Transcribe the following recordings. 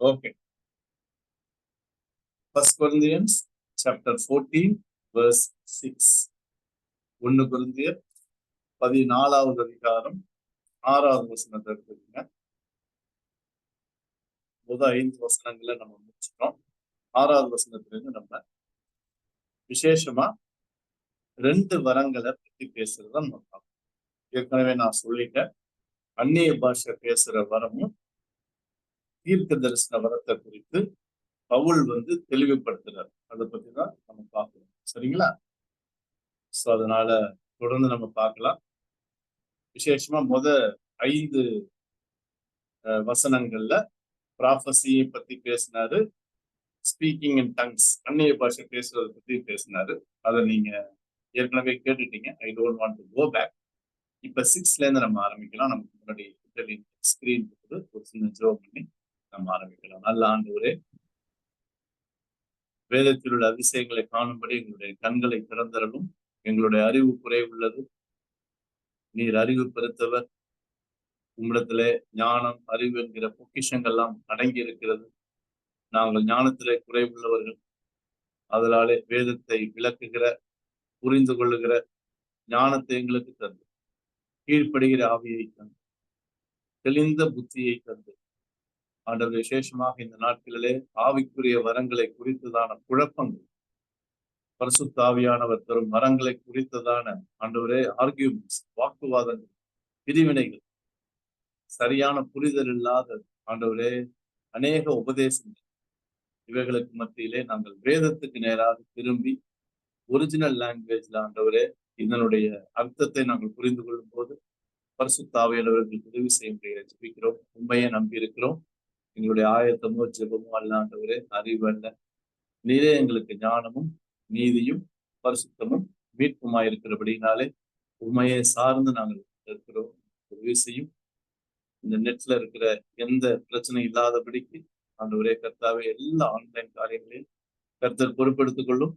Okay. 1 Corinthians chapter 14 verse 6. 1 கொரிந்தியர் 14வது அதிகாரம் 6வது வசனத்தை எடுத்துக்கோங்க. முதல் 5 வசனங்களை நம்ம முடிச்சிட்டோம். 6வது வசனத்திலிருந்து நம்ம விசேஷமா 2 வரங்களை பற்றி பேசுறத நம்ம பார்ப்போம். ஏற்கனவே நான் சொல்லிட்டேன், அந்நிய பாஷை பேசுற வரமும் தீர்க்க தரிசன வரத்தை குறித்து பவுல் தெளிவுபடுத்துறாரு. அதை பத்தி தான் நம்ம பார்க்கணும். சரிங்களா? சோ அதனால தொடர்ந்து நம்ம பார்க்கலாம். விசேஷமா 5 வசனங்கள்ல ப்ராஃபஸியை பத்தி பேசினாரு, ஸ்பீக்கிங் இன் டங்ஸ் அந்நிய பாஷை பேசுறதை பத்தி பேசினாரு. அதை நீங்க ஏற்கனவே கேட்டுட்டீங்க. I don't want to go back. இப்ப 6ல இருந்து நம்ம ஆரம்பிக்கலாம். நமக்கு முன்னாடி ஸ்கிரீன் ஒரு சின்ன ஜோப் பண்ணி நம்ம ஆரம்பிக்கலாம். நல்ல ஆண்டவரே, வேதத்தில் உள்ள அதிசயங்களை காணும்படி எங்களுடைய கண்களை திறந்தரலும். எங்களுடைய அறிவு குறைவுள்ளது, நீர் அறிவு பெருத்தவர். உம்மிடத்திலே ஞானம், அறிவு என்கிற பொக்கிஷங்கள்லாம் அடங்கி இருக்கிறது. நாங்கள் ஞானத்திலே குறைவுள்ளவர்கள். அதனாலே வேதத்தை விளக்குகிற, புரிந்து கொள்ளுகிற ஞானத்தை எங்களுக்கு தந்து, கீழ்ப்படுகிற ஆவியை தந்து, தெளிந்த புத்தியை தந்து, ஆண்டவர் விசேஷமாக இந்த நாட்களிலே ஆவிக்குரிய வரங்களை குறித்ததான குழப்பங்கள், பரிசுத்த ஆவியானவர் தரும் வரங்களை குறித்ததான ஆண்டவரே ஆர்கியூமெண்ட்ஸ், வாக்குவாதங்கள், பிரிவினைகள், சரியான புரிதல் இல்லாத ஆண்டவரே அநேக உபதேசங்கள், இவைகளுக்கு மத்தியிலே நாங்கள் வேதத்துக்கு நேராக திரும்பி ஒரிஜினல் லாங்குவேஜ்ல ஆண்டவரே இதனுடைய அர்த்தத்தை நாங்கள் புரிந்து கொள்ளும் போது பரிசுத்த ஆவியானவர்களுக்கு உதவி செய்ய முடிய ஜெபிக்கிறோம். உண்மையை நம்பி இருக்கிறோம். எங்களுடைய ஆயத்தமோ ஜெபமோ அல்ல ஆண்டவரே, அறிவு அல்ல. நீரே எங்களுக்கு ஞானமும் நீதியும் பரிசுத்தமும் மீட்புமாயிருக்கிறபடினாலே உண்மையை சார்ந்து நாங்கள் இருக்கிறோம். உதவி செய்யும். இந்த நெட்ல இருக்கிற எந்த பிரச்சனையும் இல்லாதபடிக்கு ஆண்டவரே கர்த்தாவே எல்லா ஆன்லைன் காரியங்களையும் கர்த்தர் பொறுப்பெடுத்துக் கொள்ளும்.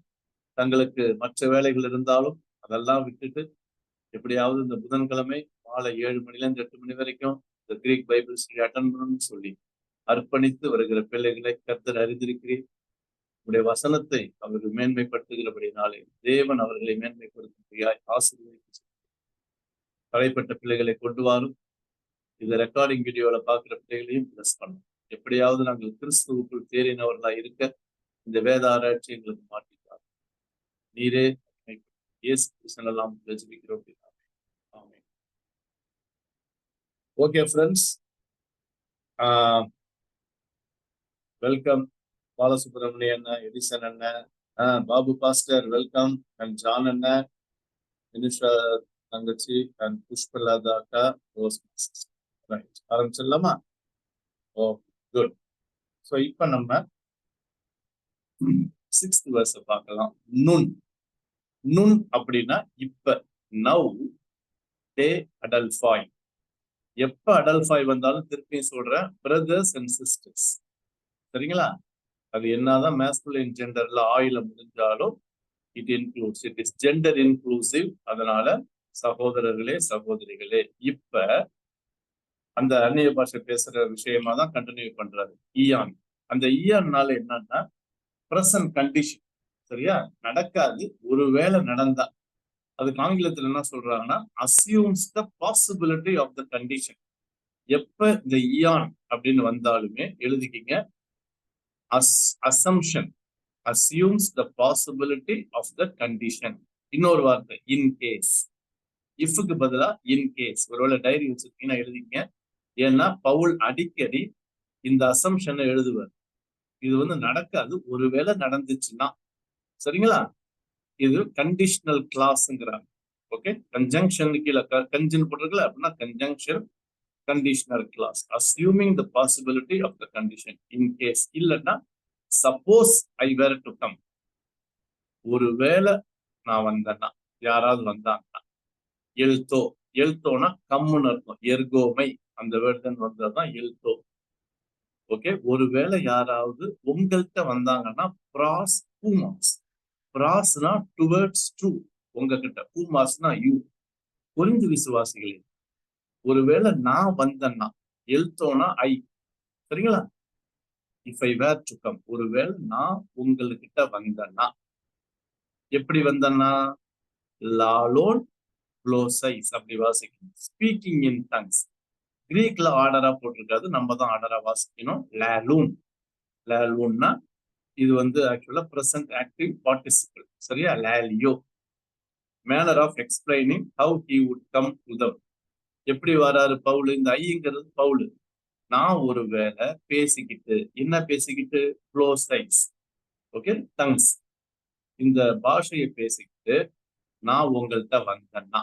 தங்களுக்கு மற்ற வேலைகள் இருந்தாலும் அதெல்லாம் விட்டுட்டு எப்படியாவது இந்த புதன்கிழமை மாலை 7 மணிலேருந்து 8 மணி வரைக்கும் இந்த கிரீக் பைபிள் ஸ்டடி அட்டன் பண்ணணும்னு சொல்லி அர்ப்பணித்து வருகிற பிள்ளைகளை கர்த்தர் அறிந்திருக்கிறேன். உடைய வசனத்தை அவர்கள் மேன்மைப்படுத்துகிறபடினாலே தேவன் அவர்களை மேன்மைப்படுத்தும்படியாய் ஆசீர்வதித்து தடைப்பட்ட பிள்ளைகளை கொண்டு வரும். இந்த ரெக்கார்டிங் வீடியோல பார்க்கிற பிள்ளைகளையும் பிளஸ் பண்ணும். எப்படியாவது நாங்கள் கிறிஸ்துவுக்குள் தேறினவர்களா இருக்க இந்த வேத ஆராய்ச்சி எங்களுக்கு மாற்றிட்டார். நீரே இயேசு கிறிஸ்துவெல்லாம் ஜெபிக்கிறோம். ஓகே ஃப்ரெண்ட்ஸ், வெல்கம் பாலசுப்ரமணிய அண்ணன், எடிசன் அண்ணன், Babu pastor welcome, and John அண்ணன், மினிஷா தங்கச்சி, அண்ட் புஷ்பலதா அக்கா, ரைட் ஆரம்பிச்சிடலாமா? Okay, good. ஸோ இப்போ நம்ம 6th verse பார்க்கலாம். நுண். நுண் அப்படின்னா இப்ப, நவ் டே அடல்ஃபாய். எப்ப அடல்ஃபாய் வந்தாலும் திருப்பியும் சொல்றேன், பிரதர்ஸ் அண்ட் சிஸ்டர்ஸ். சரிங்களா? அது என்னதான் மேஸ்குலின் ஜெண்டர்ல ஆயில முடிஞ்சாலும் it includes, it is gender inclusive. அதனால சகோதரர்களே சகோதரிகளே, இப்ப அந்த அந்நிய பாஷை பேசுற விஷயமா தான் கண்டினியூ பண்றாரு ஈயான். அந்த ஈயான்னால என்னன்னா பிரசன்ட் கண்டிஷன். சரியா? நடக்காது, ஒருவேளை நடந்தா. அதுக்கு ஆங்கிலத்துல என்ன சொல்றாங்கன்னா assumes the possibility of the condition. எப்ப இந்த ஈயான் அப்படின்னு வந்தாலுமே எழுதிக்கிங்க, assumption assumes the possibility of the condition. இன்னொரு வார்த்தை இன் கேஸ். இஃப்க்கு பதிலா இன் கேஸ். ஒருவேளை டைரி வச்சிருக்கீங்கன்னா எழுதிங்க. ஏன்னா பவுல் அடிக்கடி இந்த அசம்ஷனை எழுதுவார். இது நடக்காது, ஒருவேளை நடந்துச்சுன்னா. சரிங்களா? இது கண்டிஷனல் கிளாஸ்ங்கிறாங்க. ஓகே, கன்ஜங்ஷன் கீழே கன்ஜன் போட்டிருக்கல அப்படின்னா conjunction conditional clause, assuming the possibility of the condition. In case இல்லைன்னா suppose I were to come. ஒருவேளை நான் வந்தேன்னா, யாராவது வந்தாங்கன்னா, எழுத்தோ, எழுத்தோனா கம்முன்னு இருக்கும், எர்கோமை அந்த வேர்டன் வந்ததுதான் எழுத்தோ. ஓகே, ஒருவேளை யாராவது உங்கள்கிட்ட வந்தாங்கன்னா ப்ராஸ் பூமாஸ். ப்ராஸ்னா டுவர்ட்ஸ் ட்ரூ, உங்ககிட்ட. பூமாஸ்னா யூ, புரிந்து விசுவாசிகளே. ஒருவேளை நான் வந்தேன்னா, எழுத்தோனா ஐ. சரிங்களா? If I were to come, ஒருவேளை நான் உங்ககிட்ட வந்தேன்னா, எப்படி வந்தேன்னா, லாலோன் க்ளோசைஸ் அப்படி வாசிக்கணும். ஸ்பீக்கிங் இன் டங்ஸ், கிரீக்ல ஆர்டரா போட்டிருக்காது, நம்ம தான் ஆர்டரா வாசிக்கணும். லாலூன், லாலூன்னா இது வந்து ஆக்சுவலா பிரசன்ட் ஆக்டிவ் பார்ட்டிசிபிள், சரியா? லாலியோ, manner of explaining how he would come to them, எப்படி வராரு பவுல், இந்த ஐங்கிறது பவுல். நான் ஒரு வேளை பேசிக்கிட்டு, என்ன பேசிக்கிட்டு, க்ளோசைஸ், ஓகே, டங்ஸ், இந்த பாஷையை பேசிக்கிட்டு நான் உங்கள்கிட்ட வந்தேன்னா,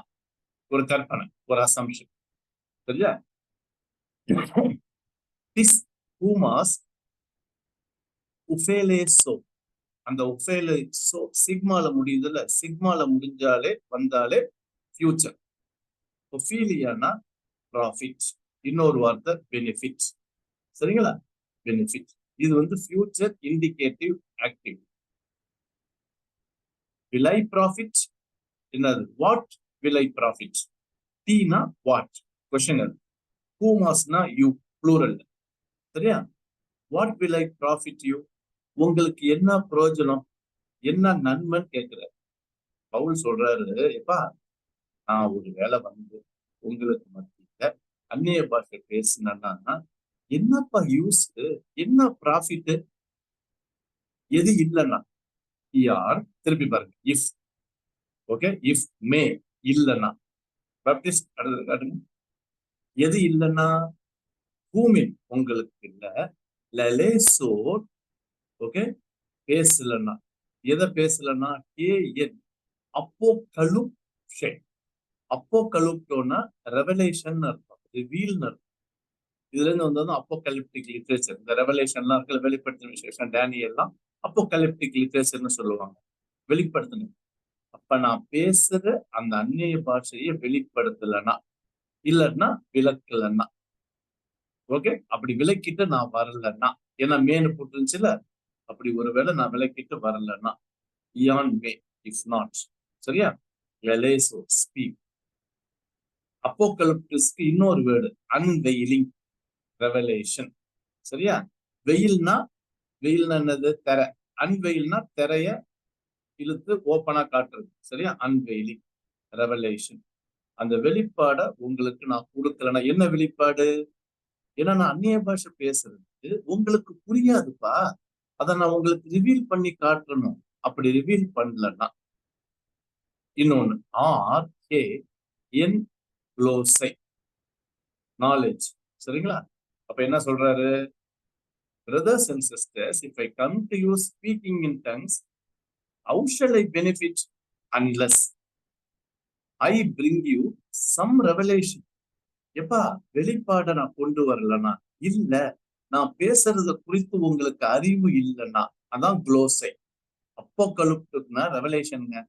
ஒரு கற்பனை, ஒரு அசம்ஷன், சரியா? திஸ் ஹூமாஸ் உஃபேலேசோ, அந்த உஃபேலேசோ சிக்மால முடியுதுல, சிக்மால முடிஞ்சாலே வந்தாலே ஃபியூச்சர். ஒஃபீலியானா ப்ராஃபிட், இன்னொரு வார்த்தை பெனிஃபிட், சரிங்களா? பெனிஃபிட், இது வந்து future indicative active. will I profit, என்னது, வாட் will I profit, டீனா வாட், கொஸ்டின், ஹூமாஸ்னா யூ, ப்ளூரல், சரியா? What will I profit you, உங்களுக்கு என்ன பிரயோஜனம், என்ன நன்மைன்னு கேட்கிறார். பவுல் சொல்றாரு, எப்பா நான் ஒரு வேலை வந்து உங்களுக்கு மத்தியில அந்நிய பாஷை பேசினேன்னா என்னப்பா யூஸ், என்ன ப்ராஃபிட், எது இல்லைன்னா, யார், திருப்பி பாருங்க, இஃப், ஓகே, இஃப் மே, இல்லைன்னா, பாப்டிஸ்ட், எது இல்லைன்னா, பூமின், உங்களுக்கு இல்ல, லலேசோ, ஓகே, பேசலன்னா, எதை பேசலன்னா, ஏன் அப்போ கலுப்ஷே, அப்போ கலுப்டோன்னா ரெவலேஷன் அர்த்தம், ரிவீல்னு அர்த்தம். இதுல இருந்து வந்தது அப்போகலிப்டிக் லிட்ரேச்சர். இந்த ரெவலேஷன்லாம் இருக்கிற வெளிப்படுத்தின விசேஷம், டேனியல்லாம் அப்போகலிப்டிக் லிட்ரேச்சர்னு சொல்லுவாங்க, வெளிப்படுத்தணும். அப்ப நான் பேசுற அந்த அந்நிய பாஷையை வெளிப்படுத்தலைன்னா, இல்லைன்னா விளக்கலன்னா, ஓகே, அப்படி விளக்கிட்டு நான் வரலன்னா, ஏன்னா மேனு போட்டுருந்துச்சுல, அப்படி ஒருவேளை நான் விளக்கிட்டு வரலன்னா, இயான் மே, இஃப் நாட், சரியா? எலேசோ, ஸ்பீக். அப்போகலிப்டிஸ்க்கு இன்னொரு வேர்டு அன்வெயிலிங், ரெவலேஷன், சரியா? வெயில்னா, வெயில்னா என்னது, திரை, அன்வெயில்னா திரைய இழுத்து ஓப்பனா காட்டுறது, சரியா? அன்வெயிலிங், ரெவலேஷன், அந்த வெளிப்பாட உங்களுக்கு நான் கொடுக்கலன்னா, என்ன வெளிப்பாடு, ஏன்னா நான் அந்நிய பாஷை பேசுறது உங்களுக்கு புரியாதுப்பா, அதை நான் உங்களுக்கு ரிவீல் பண்ணி காட்டணும். அப்படி ரிவீல் பண்ணலன்னா, இன்னொன்னு ஆர் கே என் க்ளோசை, நாலேஜ், சரிங்களா? அப்ப என்ன சொல்றாரு, brothers and sisters, if I come to you speaking in tongues, how shall I benefit unless I bring you some revelation? எப்பா வெளிப்பாட நான் கொண்டு வரலன்னா, இல்ல நான் பேசுறத குறித்து உங்களுக்கு அறிவு இல்லைன்னா, அதான் க்ளோசை. அப்போகலிப்டிக்னா ரெவலேஷனுங்க,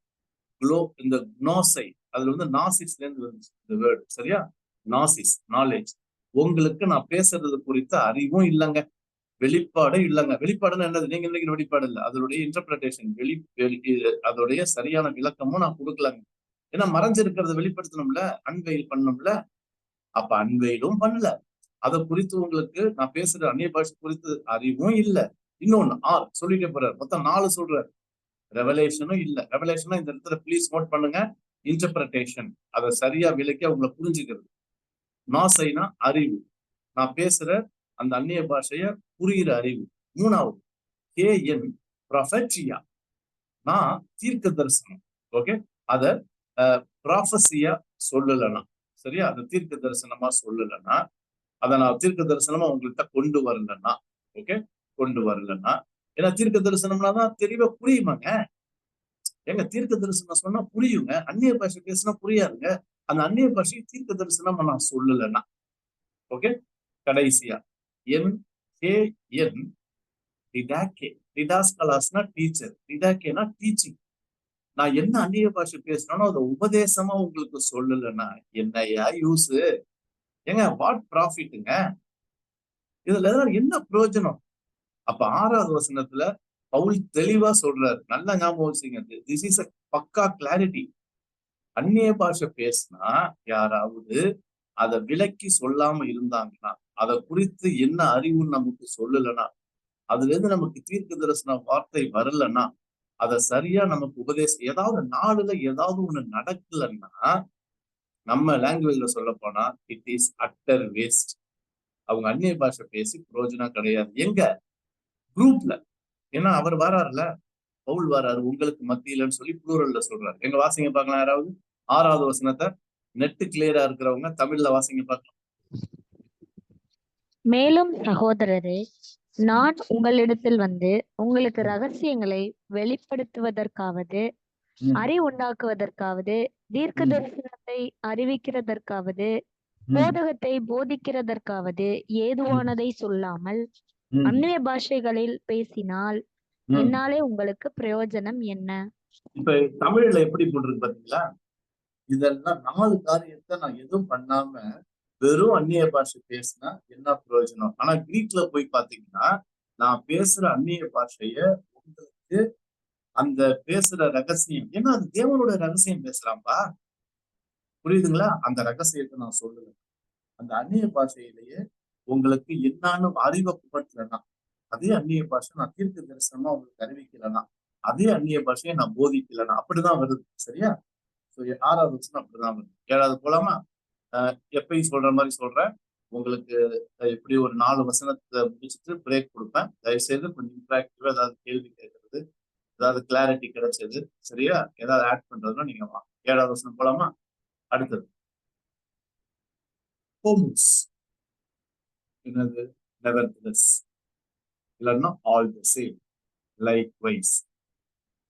க்ளோ, இந்த க்னோசை, அதுல வந்து நாசிஸ்ல இருந்து வந்துச்சு இந்த வேர்டு, சரியா? Nazis, knowledge. உங்களுக்கு நான் பேசுறது குறித்த அறிவும் இல்லைங்க, வெளிப்பாடும் இல்லைங்க. வெளிப்பாடுன்னு என்னது, நீங்க இன்னைக்கு வெளிப்பாடு இல்லை, அதோடைய இன்டர்பிரேஷன், அதோடைய சரியான விளக்கமும் நான் கொடுக்கலாங்க. ஏன்னா மறைஞ்சிருக்கிறத வெளிப்படுத்தணும்ல, அன்வெயில் பண்ணணும்ல. அப்ப அன்வெயிலும் பண்ணல, அதை குறித்து உங்களுக்கு நான் பேசுற அந்நிய பாஷை குறித்து அறிவும் இல்லை. இன்னொன்னு ஆர் சொல்லிட்டே போறாரு, மொத்தம் 4 சொல்றாரு. ரெவலேஷனும் இல்ல. ரெவலேஷனா இந்த இடத்துல ப்ளீஸ் நோட் பண்ணுங்க, இன்டர்பிரேஷன், அதை சரியா விளக்கி அவங்களை புரிஞ்சுக்கிறது. நாசைனா அறிவு, நான் பேசுற அந்த அந்நிய பாஷைய புரிகிற அறிவு. மூணாவது கேஎன் ப்ரொஃபெட்டியா, நான் தீர்க்க தரிசனம், ஓகே, அத ப்ராஃபஸியா சொல்லலைன்னா, சரியா? அதை தீர்க்க தரிசனமா சொல்லலைன்னா, அதை நான் தீர்க்க தரிசனமா உங்கள்கிட்ட கொண்டு வரலன்னா, ஓகே, கொண்டு வரலன்னா, ஏன்னா தீர்க்க தரிசனம்னா தான் தெளிவா புரியுமாங்க. எங்க தீர்க்க தரிசனம் சொன்னா புரியுங்க, அந்நிய பாஷை பேசினா புரியாதுங்க. அந்த அந்நிய பாஷையை தீர்க்க தரிசனம் நான் சொல்லலைன்னா, ஓகே. கடைசியா என் கே என் டிடாக்கே, டிடாஸ்கலாஸ்னா டீச்சர், டிடாக்கேனா டீச்சிங். நான் என்ன அந்நிய பாஷை பேசினாலும் அதை உபதேசமா உங்களுக்கு சொல்லலைன்னா என்னையா யூஸ், ஏங்க வாட் ப்ராஃபிட்டுங்க, இதுல என்ன பிரயோஜனம்? அப்ப 6வது வசனத்துல பவுல் தெளிவா சொல்றாரு, நல்லா ஞாபகம் வச்சுங்க, திஸ் இஸ் a பக்கா கிளாரிட்டி. அந்நிய பாஷை பேசினா யாராவது அதை விளக்கி சொல்லாம இருந்தாங்கன்னா, அதை குறித்து என்ன அறிவுன்னு நமக்கு சொல்லலைன்னா, அதுல இருந்து நமக்கு தீர்க்க தரிசன வார்த்தை வரலன்னா, அதை சரியா நமக்கு உபதேசம் ஏதாவது நாளுல ஏதாவது ஒண்ணு நடக்கலன்னா, நம்ம லாங்குவேஜ்ல சொல்ல போனா இட் இஸ் அட்டர் வேஸ்ட். அவங்க அந்நிய பாஷை பேசி பிரயோஜனம் கிடையாது. எங்க குரூப்ல, ஏன்னா அவர் வராருல, பவுல் வராரு உங்களுக்கு மத்தியிலன்னு சொல்லி ப்ளூரல்ல சொல்றாரு. எங்க வாசிங்க பார்க்கலாம் யாராவது 6வது வசனத்தை. நெட்டு கிளியரா இருக்கிறவங்க தமிழ்ல வாசிங்க பார்க்கலாம். மேலும் சகோதரரே, நான் உங்களிடத்தில் வந்து உங்களுக்கு ரகசியங்களை வெளிப்படுத்துவதற்காவது, அறிவுண்டாக்குவதற்காவது, தீர்க்க தரிசனத்தை அறிவிக்கிறதற்காவது, போதகத்தை போதிக்கிறதற்காவது ஏதுவானதை சொல்லாமல் அந்நிய பாஷைகளில் பேசினால் என்னாலே உங்களுக்கு பிரயோஜனம் என்ன? இப்ப தமிழ்ல எப்படி போட்டிருக்கு பாத்தீங்களா? இதெல்லாம் 4 காரியத்தை நான் எதுவும் பண்ணாம வெறும் அந்நிய பாஷை பேசினா என்ன பிரயோஜனம்? ஆனா கிரீக்ல போய் பாத்தீங்கன்னா, நான் பேசுற அந்நிய பாஷைய உங்களுக்கு அந்த பேசுற ரகசியம், ஏன்னா அது தேவனோட ரகசியம் பேசுறான்பா, புரியுதுங்களா? அந்த ரகசியத்தை நான் சொல்லுவேன். அந்த அந்நிய பாஷையிலேயே உங்களுக்கு என்னன்னு அறிமுகப்படுத்தலன்னா, அதே அந்நிய பாஷை நான் தீர்க்க தரிசனமா உங்களுக்கு அறிவிக்கலன்னா, அதே அந்நிய பாஷையை நான் போதிக்கலன்னா, அப்படிதான் வருது. சரியா? 6வது வசனம் அப்படிதான் வருது. 7வது போலாமா? எப்பயும் சொல்ற மாதிரி சொல்றேன். உங்களுக்கு எப்படி ஒரு 4 வசனத்தை முடிச்சுட்டு பிரேக் கொடுப்பேன். தயவுசெய்து கொஞ்சம் இன்ட்ராக்டிவா ஏதாவது கேள்வி கேட்கறது, ஏதாவது கிளாரிட்டி கிடைச்சது, சரியா? ஏதாவது ஆட் பண்றதுன்னா நீங்க வா. 7வது வசனம் போலாமா? அடுத்தது ஹோமோஸ். என்னது? நெவர்தலெஸ், இல்லைன்னா all the same, likewise.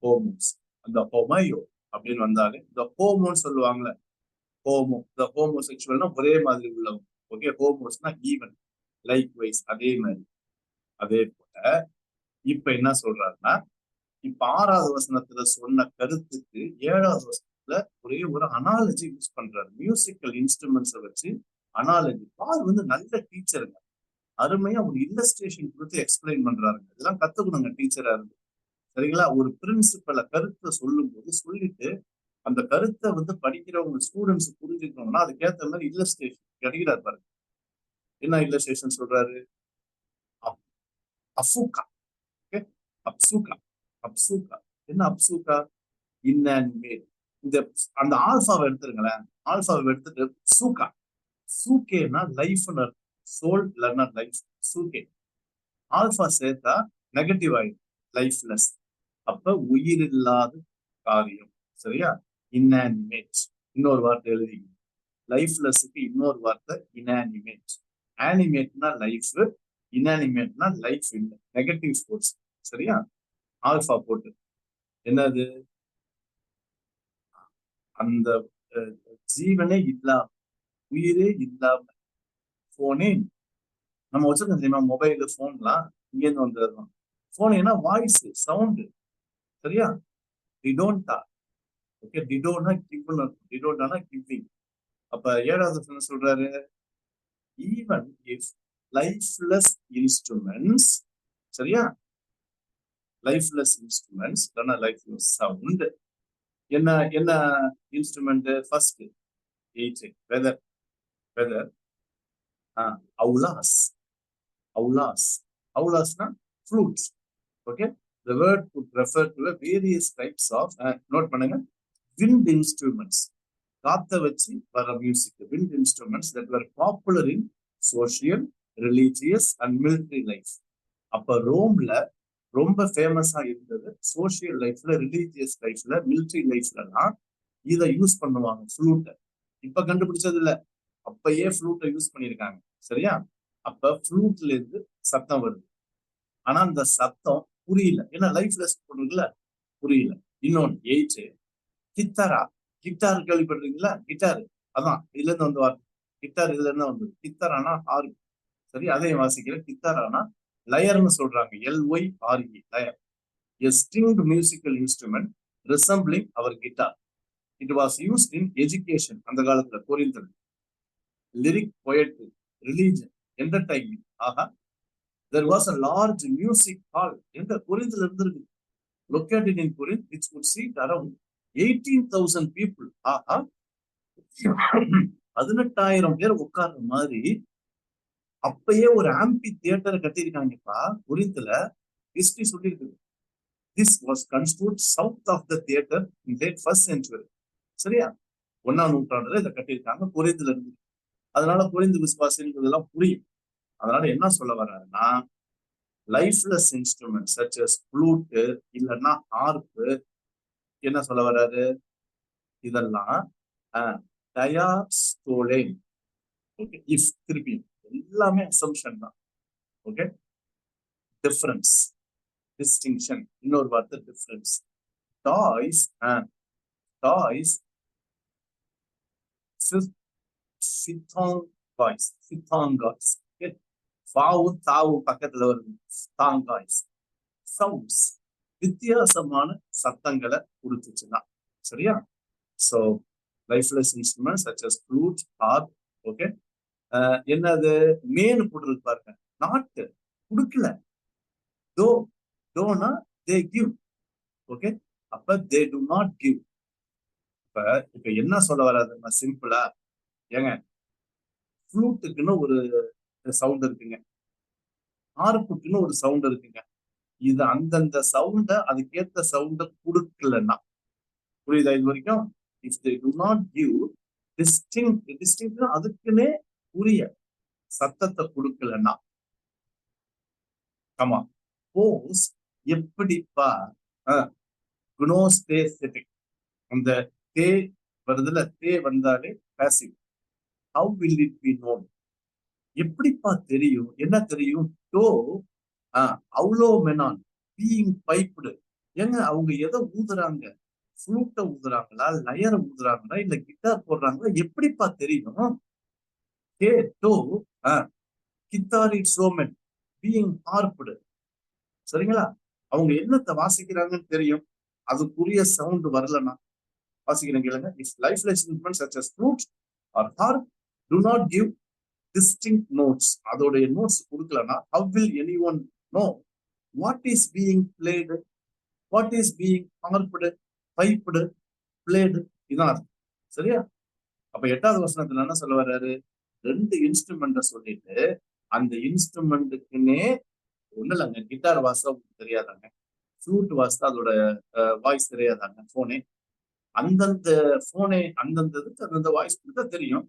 ஹோமோஸ். அந்த ஹோமையோ அப்படின்னு வந்தாலே இந்த ஹோமோன்னு சொல்லுவாங்கல்ல, ஹோமோ, இந்த ஹோமோசெக்சுவல்னா ஒரே மாதிரி உள்ளவங்க. ஓகே, ஹோமோஸ்னா ஈவன், லைக் வைஸ், அதே மாதிரி. அதே போல இப்ப என்ன சொல்றாருன்னா, இப்ப 6வது வசனத்துல சொன்ன கருத்துக்கு 7வது வசனத்துல ஒரே ஒரு அனாலஜி யூஸ் பண்றாரு. மியூசிக்கல் இன்ஸ்ட்ருமெண்ட்ஸை வச்சு அனாலஜி. பால் வந்து நல்ல டீச்சருங்க, அருமையா ஒரு இல்லஸ்ட்ரேஷன் கொடுத்து எக்ஸ்பிளைன் பண்றாருங்க. இதெல்லாம் கத்துக்கணுங்க டீச்சரா இருந்து. சரிங்களா? ஒரு பிரின்சிபலை கருத்தை சொல்லும் போது சொல்லிட்டு அந்த கருத்தை வந்து படிக்கிறவங்க ஸ்டூடெண்ட்ஸ் புரிஞ்சுக்கணும்னா அதுக்கேற்ற மாதிரி இல்லஸ்ட்ரேஷன் கிடைக்கிறார் பாருங்க. என்ன இல்லஸ்ட்ரேஷன் சொல்றாரு? அஃபூக்கா. ஓகே, அப்சூக்கா. அப்சூக்கா என்ன? அப்சூக்கா இன்அனிமேட். இந்த அந்த ஆல்பாவை எடுத்துருங்களேன். ஆல்பாவை எடுத்துட்டு சூக்கா. சூக்கேனா லைஃப்னு, சோல் இல்லைன்னா லைஃப். சூக்கே ஆல்பா சேர்த்தா நெகட்டிவ் ஆயிடும், லைஃப்லெஸ். அப்ப உயிர் இல்லாத காரியம். சரியா? இன்அனிமேட். இன்னொரு வார்த்தை எழுதி, லைஃப்லெஸ்ஸுக்கு இன்னொரு வார்த்தை இன்அனிமேட். அனிமேட்னா லைஃப், இன்அனிமேட்னா லைஃப் இல்லை, நெகட்டிவ் ஃபோர்ஸ். சரியா? ஆல்பா போட்டு என்னது? அந்த ஜீவனே இல்லாம, உயிரே இல்லாம. போனே நம்ம வச்சிருக்கோம் தெரியுமா? மொபைல், போன்லாம் இங்கேருந்து வந்துடுறோம். போனேன்னா வாய்ஸ், சவுண்டு. சரியா? டிடோன்டா. ஓகே, டிடோனா கிவ்னு, டிடோன்டானா கிவிங். அப்ப 7வது என்ன சொல்றாரு? ஈவன் இஃப் லைஃப்லெஸ் இன்ஸ்ட்ருமெண்ட்ஸ், சரியா? லைஃப்லெஸ் இன்ஸ்ட்ருமெண்ட்ஸ் இல்லைன்னா லைஃப்லெஸ் சவுண்ட். என்ன என்ன இன்ஸ்ட்ருமெண்ட்? First whether. வெதர் அவுலாஸ். அவுலாஸ். அவுலாஸ்னா flutes. Okay, the word could refer to a various types of note பண்ணுங்க, wind instruments. காத்த வச்சு வர music, wind instruments that were popular in social, religious and military life. அப்ப ரோம்ல ரொம்ப ஃபேமஸா இருந்தது சோசியல் லைஃப்ல, ரிலீஜியஸ் லைஃப்ல, மிலிட்ரி லைஃப்லாம் இதை யூஸ் பண்ணுவாங்க, ஃப்ளூட்டை. இப்ப கண்டுபிடிச்சது இல்ல, அப்பயே ஃப்ளூட்டை யூஸ் பண்ணியிருக்காங்க. சரியா? அப்ப ஃப்ளூட்ல இருந்து சத்தம் வருது. ஆனா அந்த சத்தம் புரியல, ஏன்னா லைஃப்லெஸ் பொருள்ல புரியல. இன்னொன்னு 8 கித்தாரா. கிட்டார் கேள்விப்படுறீங்களா? கிட்டாரு, அதான் இதுல இருந்து வந்து வார்த்தை. கிட்டார் இதுல இருந்து வந்தது. கித்தாரானா ஆறு. சரி, அதையும் வாசிக்கிறேன். கித்தாரானா லயர்னு சொல்றாங்க, LYRE, layer. A stringed musical instrument resembling our guitar. It was used in education, அந்த காலத்துல கொரிந்தல், லிரிக், poetry, religion, entertainment. ஆஹா, there was a large music hall எங்க கொரிந்தில் இருந்திருக்கு, located in Corinth, which would seat around 18,000 people. ஆஹா, 18,000 பேர் உட்கார்ற மாதிரி அப்பயே ஒரு ஆம்பி தியேட்டர் கட்டியிருக்காங்கப்பா கொரிந்துல. ஹிஸ்டரி சொல்லியிருக்குது. This was construct south of the theatre in late first century. சரியா? 1ஆம் நூற்றாண்டுல இதை கட்டியிருக்காங்க கொரிந்துல இருந்து. அதனால கொரிந்து விசுவாசிகள் புரியும். அதனால என்ன சொல்ல வர்றாருன்னா, lifeless instrument such as flute இல்லைன்னா ஹார்ப்பு, என்ன சொல்ல வர்றாரு, இதெல்லாம் டயாஸ்டோலேன். ஓகே, இஃப் திருப்பி எல்லாமே அசம்ஷன் தான். ஓகே, டிஃபரன்ஸ், டிஸ்டிங்ஷன், இன்னொரு வார்த்தை டிஃபரன்ஸ். டாய்ஸ் டாய்ஸ் சித்தாங்காய்ஸ், சித்தாங்காய்ஸ். ஃபாவும் தாவும் பக்கத்துல வருது. தாங்காய்ஸ் சவுண்ட்ஸ், வித்தியாசமான சத்தங்களை கொடுத்துச்சுன்னா. சரியா? So lifeless instrument such as flute, harp. Okay, என்னது மேனு போட்டு பாருங்க, நாட்டு கொடுக்கல. தோ, தோனா தே கிவ். ஓகே, அப்ப தே டு நாட் கிவ். இப்ப என்ன சொல்ல வராதுன்னா சிம்பிளா, ஏங்க ஃப்ளூட்டுக்குன்னு ஒரு சவுண்ட் இருக்குங்க, ஹார்ப்புக்குன்னு ஒரு சவுண்ட் இருக்குங்க. இது அந்தந்த சவுண்ட, அதுக்கேற்ற சவுண்ட கொடுக்கலன்னா, புரியுதா இது வரைக்கும்? If they to not give distinct, அதுக்குன்னே உரிய சத்தத்தை கொடுக்கலன்னா. ஆமா, போஸ் எப்படிப்பா குனோஸ்டேஸ்டிக், அந்த தே வருதுல, தே வந்தாலே passive. How will it be known, எப்படிப்பா தெரியும், என்ன தெரியும்? டோ அவ்வளோ மெனான் பீயிங் பைப்டு. ஏங்க அவங்க எதை ஊதுறாங்க? ஃப்ளூட்டை ஊதுறாங்களா, லயரை ஊதுறாங்களா, இல்ல கிட்டார் போடுறாங்களா? எப்படிப்பா தெரியும்? கே டோ கித்தார் இட்ஸ் ரோமன் பீயிங் ஹார்ப்டு. சரிங்களா? அவங்க என்னத்தை வாசிக்கிறாங்கன்னு தெரியும், அதுக்குரிய சவுண்ட் வரலன்னா. வாசிக்கிறேன் கேளுங்க. If lifeless instruments such as flute or harp do not give distinct notes, அதோடைய நோட்ஸ் கொடுக்கலன்னா, how will anyone know what is being played, what is being harped, piped, played? இதான். சரியா? அப்ப 8வது வசனத்துல என்ன சொல்ல வர்றாரு, 2 இன்ஸ்ட்ருமெண்ட சொல்லிட்டு, அந்த இன்ஸ்ட்ருமெண்ட்டுக்குன்னே ஒண்ணு இல்லைங்க, கிட்டார் வாசா தெரியாதாங்க, ஃப்ளூட் வாசா அதோட வாய்ஸ் தெரியாதாங்க, போனே அந்தந்த போனே அந்தந்த அந்தந்த வாய்ஸ் கொடுத்தா தெரியும்.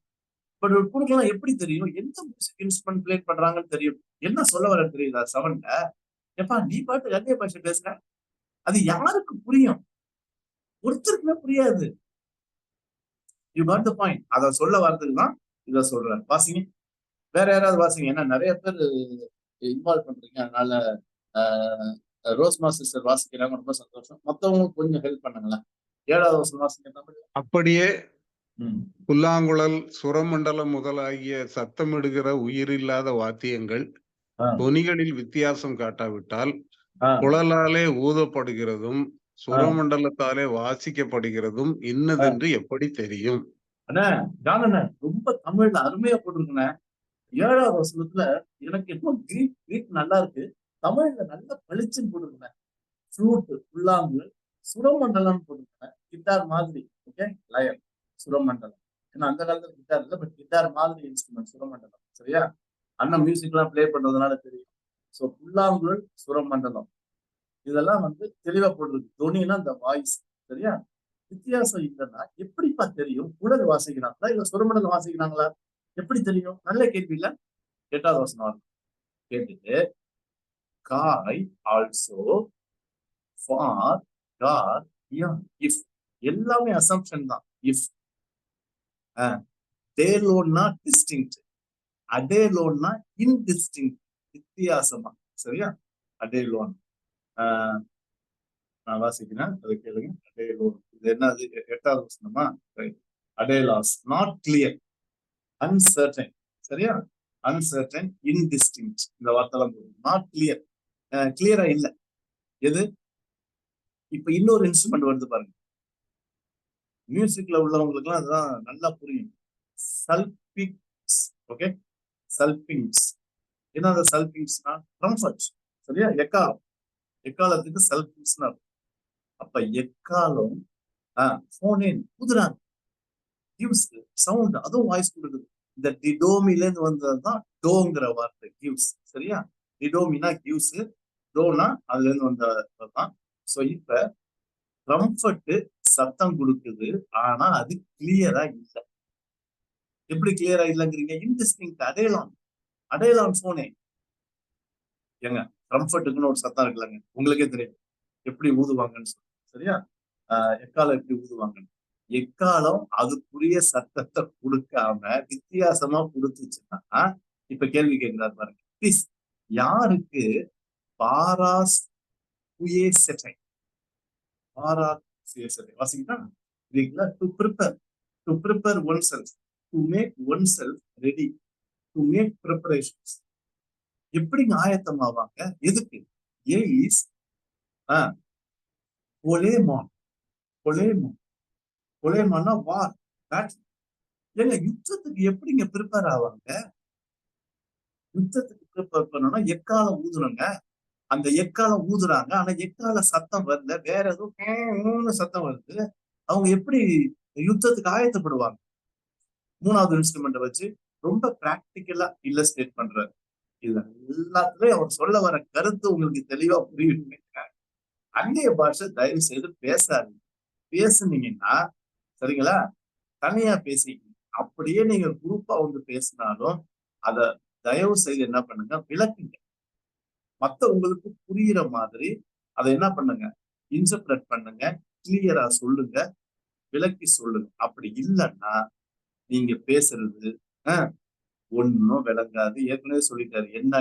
பட் கொடுக்கலாம், எப்படி தெரியும்? எந்த மியூசிக் இன்ஸ்ட்ருமெண்ட் பிளே பண்றாங்கன்னு தெரியும். என்ன சொல்ல வர தெரியுதா சவன்ல? எப்பா நீ பாட்டு அந்நிய பாஷை பேசுற, அது யாருக்கு புரியும்? ஒருத்தருக்குமே புரியாது. You got the point. அத சொல்ல வர்றதுக்கு தான் இத சொல்றேன். வாசிங்க, வேற யாராவது வாசிங்க. ஏன்னா நிறைய பேர் இன்வால்வ் பண்றீங்க, அதனால ரோஸ்மா சிஸ்டர் வாசிக்கிறாங்க, ரொம்ப சந்தோஷம். மத்தவங்க கொஞ்சம் ஹெல்ப் பண்ணுங்களேன். 7வது வசனம் வாசிங்க. அப்படியே புல்லாங்குழல், சுரமண்டலம் முதலாகிய சத்தமிடுகிற உயிரில்லாத வாத்தியங்கள் தொனிகளில் வித்தியாசம் காட்டாவிட்டால், குழலாலே ஊதப்படுகிறதும் சுரமண்டலத்தாலே வாசிக்கப்படுகிறதும் இன்னதென்று எப்படி தெரியும்? அண்ணா ஜானண்ண ரொம்ப தமிழ்ல அருமையா போட்டிருக்கேன். 7வது வசனத்துல எனக்கு இன்னும் கிரீக் நல்லா இருக்கு, தமிழ்ல நல்லா பளிச்சுன்னு போட்டிருக்கேன். ஃப்ளூட், புல்லாங்குழல், சுரமண்டலம் போட்டிருக்கேன். கிட்டார் மாதிரி. ஓகே, லயர், சுரமண்டலம். ஏன்னா அந்த காலத்துல கிட்டார் இல்லை, பட் கிட்டார் மாதிரி இன்ஸ்ட்ருமெண்ட் சுரமண்டலம். சரியா? அண்ணன் மியூசிக் எல்லாம் பிளே பண்றதுனால தெரியும். ஸோ புல்லாங்குழல், சுரமண்டலம், இதெல்லாம் தெளிவா போட்டிருக்கு. தொனினா இந்த வாய்ஸ். சரியா? வித்தியாசம் இல்லைன்னா எப்படிப்பா தெரியும்? குழல் வாசிக்கிறாங்களா இல்ல சுரமண்டலம் வாசிக்கிறாங்களா? எப்படி தெரியும்? நல்ல கேள்வி இல்ல? 8வது வசனம் கேட்டுட்டு, காய் ஆல்சோ ஃபார் காட் இஃப், எல்லாமே அசம்ப்ஷன் தான். இஃப் டேலோன்னா டிஸ்டிங்க்ட், அடேலோன்னா இன்டிஸ்டிங்க்ட், வித்தியாசமா. சரியா? அடேலோன் நான் வாசிக்கிறேன், அதை கேளுங்க. அடேலோன் இது என்னது? 8வது வசனமா? அடேலாஸ் நாட் கிளியர், அன்சர்டன். சரியா? அன்சர்டன், இன்டிஸ்டிங்க்ட், இந்த வார்த்தைலாம் நாட் கிளியர், கிளியரா இல்லை. எது? இப்ப இன்னொரு இன்ஸ்ட்ருமெண்ட் வருது பாருங்க, மியூசிக்ல உள்ளவங்களுக்கு எல்லாம் அதுதான் நல்லா புரியும். சல்பிங்ஸ். ஓகே, சல்பிங்ஸ். என்ன அந்த சல்பிங்ஸ்னா? ட்ரம்பட். சரியா? எக்காலம், எக்காலத்துக்கு சல்பிங்ஸ்னா. அப்ப எக்காலம் போனேன் ஊதுறாங்க, சவுண்ட், அதுவும் வாய்ஸ் கொடுக்குது. இந்த டிடோமில இருந்து வந்ததுதான் டோங்கிற வார்த்தை, கிவ்ஸ். சரியா? டிடோமினா கிவ்ஸ், டோனா அதுல இருந்து வந்ததுதான். சோ இப்ப கம்ஃபர்ட் சத்தம் கொடுக்குது, ஆனா அது கிளியரா இல்லை. எப்படி கிளியரா இல்லைங்கிறீங்க? இன்டிஸ்டிங்க்ட், அடையலாம் போனே. ஏங்க கம்ஃபர்ட்டுக்குன்னு ஒரு சத்தம் இருக்குல்லங்க, உங்களுக்கே தெரியும் எப்படி ஊதுவாங்கன்னு சொல்லி. சரியா? எக்காலம் எப்படி ஊதுவாங்கன்னு. எக்காலம் அதுக்குரிய சத்தத்தை கொடுக்காம வித்தியாசமா கொடுத்துச்சுன்னா, இப்ப கேள்வி கேட்கிறாரு பாருங்க. ப்ளீஸ், யாருக்கு பாராஸ் புயேசெட்டை, பாராஸ் புயேசெட்டை வாசிக்கிட்டா இல்லைங்களா? To prepare oneself, to make oneself ready, to make preparations. எப்படிங்க ஆயத்தமாவாங்க? எதுக்கு? ஏஸ் பொலேமான், பொலேமான்னா வார், பேட்டில். ஏங்க யுத்தத்துக்கு எப்படிங்க ப்ரிப்பேர் ஆவாங்க? யுத்தத்துக்கு ப்ரிப்பேர் பண்ணணும்னா எக்காலம் ஊதுறங்க. அந்த எக்காலம் ஊதுறாங்க, ஆனா எக்கால சத்தம் வரல, வேற ஏதோ சத்தம் வருது. அவங்க எப்படி யுத்தத்துக்கு ஆயத்தப்படுவாங்க? மூணாவது இன்ஸ்ட்ருமெண்ட்டை வச்சு ரொம்ப பிராக்டிக்கலா இல்லஸ்ட்ரேட் பண்றாரு. இதுல எல்லாத்துலயும் அவர் சொல்ல வர கருத்து உங்களுக்கு தெளிவா புரியும். அந்நிய பாஷை தயவு செய்து பேசாது. பேசுனீங்கன்னா சரிங்களா, தனியா பேசிக்கணும். அப்படியே நீங்க குரூப்பா வந்து பேசினாலும் அத தயவு செய்து என்ன பண்ணுங்க, விளக்குங்க. மத்தவங்களுக்கு புரியுற மாதிரி அதை என்ன பண்ணுங்க, இன்டர்பிரட் பண்ணுங்க, கிளியரா சொல்லுங்க, விளக்கி சொல்லுங்க. அப்படி இல்லைன்னா நீங்க பேசுறது ஒன்னும் விளங்காது. ஏற்கனவே சொல்லிட்டாரு, என்ன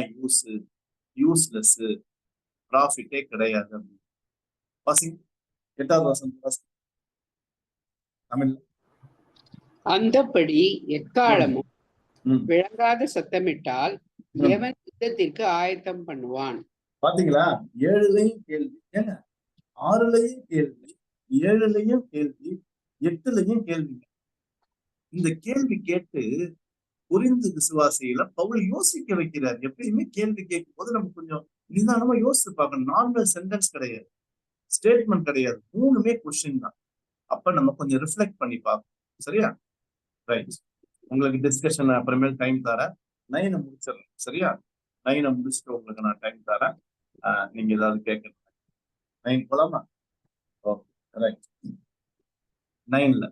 யூஸ்லெஸ், ப்ராஃபிட்டே கிடையாது. வாசிங்க 8வது வசனம் தமிழ். அந்தப்படி எக்காலமும் விளங்காத சத்தமிட்டால் எவன் யுத்தத்திற்கு ஆயத்தம் பண்ணுவான்? பாத்தீங்களா? 7லயும் கேள்வி, ஏங்க 6லயும் கேள்வி, 7லயும் கேள்வி, 8லயும் கேள்வி. இந்த கேள்வி கேட்டு புரிந்து விசுவாசிகளை பவுல் யோசிக்க வைக்கிறார். எப்பயுமே கேள்வி கேட்கும் போது நம்ம கொஞ்சம் நிதானமா யோசிச்சு பார்க்கணும். நார்மல் சென்டென்ஸ் கிடையாது, ஸ்டேட்மெண்ட் கிடையாது, 3மே கொஸ்டின் தான். அப்ப நம்ம கொஞ்சம் ரிஃப்ளெக்ட் பண்ணி பார்க்கணும். சரியா? ரைட். உங்களுக்கு டிஸ்கஷன் அப்புறமேல் டைம் தரேன். 9 முடிச்சிடறேன். சரியா? 9 முடிச்சுட்டு உங்களுக்கு நான் டைம் தரேன். நீங்க ஏதாவது கேட்கணும். 9 போலாமா? Okay, right. 9ல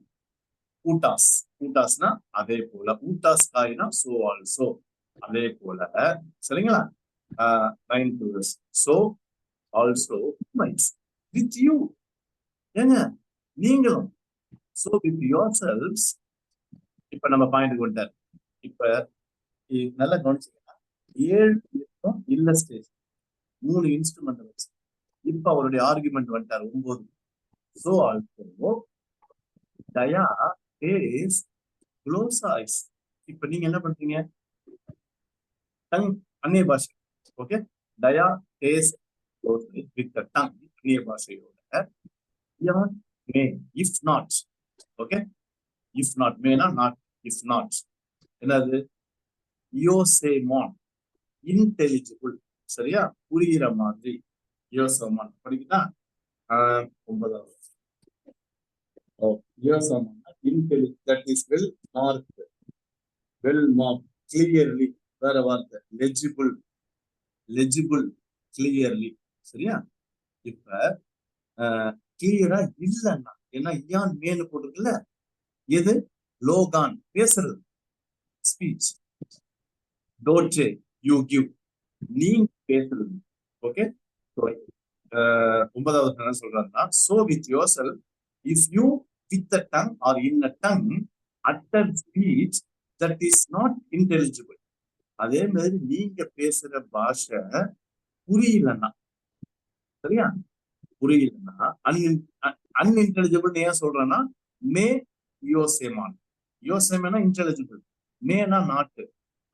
ஊட்டாஸ்னா அதே போல, ஊட்டாஸ் காய்னா சோ ஆல்சோ, அதே போல. சரிங்களா? 9 to this. So also with you. ஏங்க நீங்களும் so with yourselves. இப்ப நம்ம பாயிண்ட் கொண்டார். இப்ப நல்லா கவனிச்சுக்கலாம். 7 இல்லஸ்ட்ரேஷன், 3 இன்ஸ்ட்ருமெண்ட் வச்சு இப்ப அவருடைய ஆர்குமெண்ட் வந்துட்டார் 9. So also Daya is glossais. இப்ப நீங்க என்ன பண்றீங்க? டங், அந்நிய பாஷை. ஓகே, தயா is with the tongue, அந்நிய பாஷையோட. May, if not. Okay, if not, மேனா நாட், இஃப் நாட் என்னது? யோசேமான், இன்டெலிஜிபிள். சரியா? புரியுற மாதிரி. யோசேமான் படிக்குதா? 9வது. That is well marked, clearly. வேற வார்த்தை legible, clearly. சரியா? இப்ப கிளியரா இல்லைன்னா ஏன்னா இயான் மேல போட்டிருக்குல்ல, எது? லோகான், பேசுறது, ஸ்பீச். டோட்ஜே, யூ கிவ், நீங்க பேசுறது. ஓகே, 9வது என்ன சொல்றாருன்னா, so with yourself, if you with the tongue or in a tongue utter speech that is not intelligible. அதே மாதிரி நீங்க பேசுற பாஷை புரியலன்னா, சரியா? புரியலன்னா அன்இன்டெலிஜிபிள் ஏன் சொல்றேன்னா, மே யோசேமானா இன்டெலிஜிபிள், மேனா நாட்டு.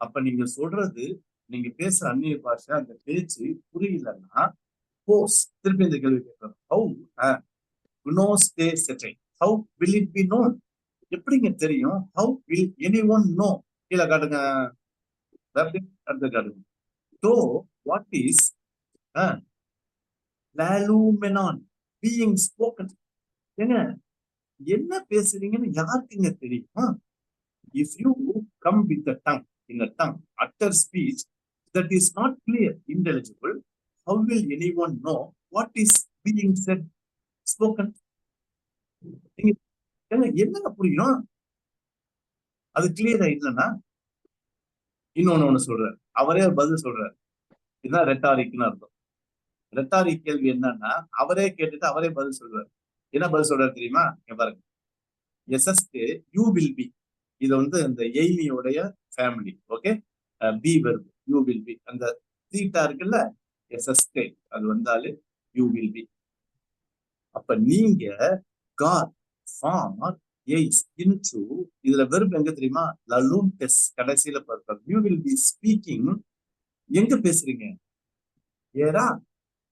அப்ப நீங்க சொல்றது, நீங்க பேசுற அந்நிய பாஷை, அந்த பேச்சு புரியலன்னா திருப்பி இந்த கேள்வி கேட்கிறோம். How will it be known? எப்படிங்க தெரியும்? How will anyone know? கீழே காட்டுங்க, அடுத்த காட்டுங்க. So what is lalumenon being spoken? ஏங்க என்ன பேசுறீங்கன்னு யாருக்குங்க தெரியுமா? if you come with a tongue, in a tongue, utter speech that is not clear, intelligible, how will anyone know what is being said, spoken? என்னங்க புரியும்? அது கிளியரா இல்லைன்னா இன்னொன்னு சொல்றாரு, அவரே பதில் சொல்றாரு. இதுதான் ரெட்டாரிக்னு அர்த்தம். ரெட்டாரிக் கேள்வி என்னன்னா, அவரே கேட்டுட்டு அவரே பதில் சொல்றாரு. என்ன பதில் சொல்றாரு தெரியுமா? பாருங்க, எஸ்எஸ்கே யூ வில் பி, இது இந்த எய்மியோடைய family. Okay, be verb you will be, அந்த தீட்டா இருக்குல்ல, எஸ்எஸ்கே அது வந்தாலே யூ வில் பி. அப்ப நீங்க காட் ஃபார் எய்ஸ் இன்டு, இதுல வெர்ப் எங்க தெரியுமா? லலூன்டெஸ், கடைசியில பார்ப்பாங்க. யூ வில் பி ஸ்பீக்கிங், எங்க பேசுறீங்க? ஏரா,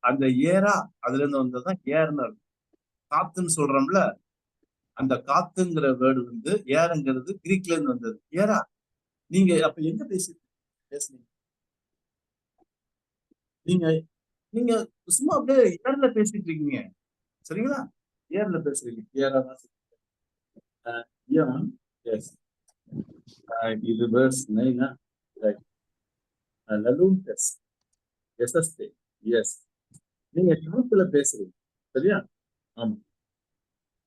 அந்த ஏரா அதுல இருந்து வந்ததுதான் ஏர்னு இருக்கும். காத்துன்னு சொல்றோம்ல, அந்த காத்துங்கிற வேர்டு ஏருங்கிறது கிரீக்ல இருந்து வந்தது. ஏரா, நீங்க அப்ப எங்க பேசுனீங்க? நீங்க நீங்க சும்மா அப்படியே ஏர்ல பேசிட்டு இருக்கீங்க, சரிங்களா? ஏர்ல பேசுறீங்க. ஏரா இது வேர்ஸ் 9. எஸ், நீங்க காத்துல பேசுறீங்க, சரியா? ஆமா,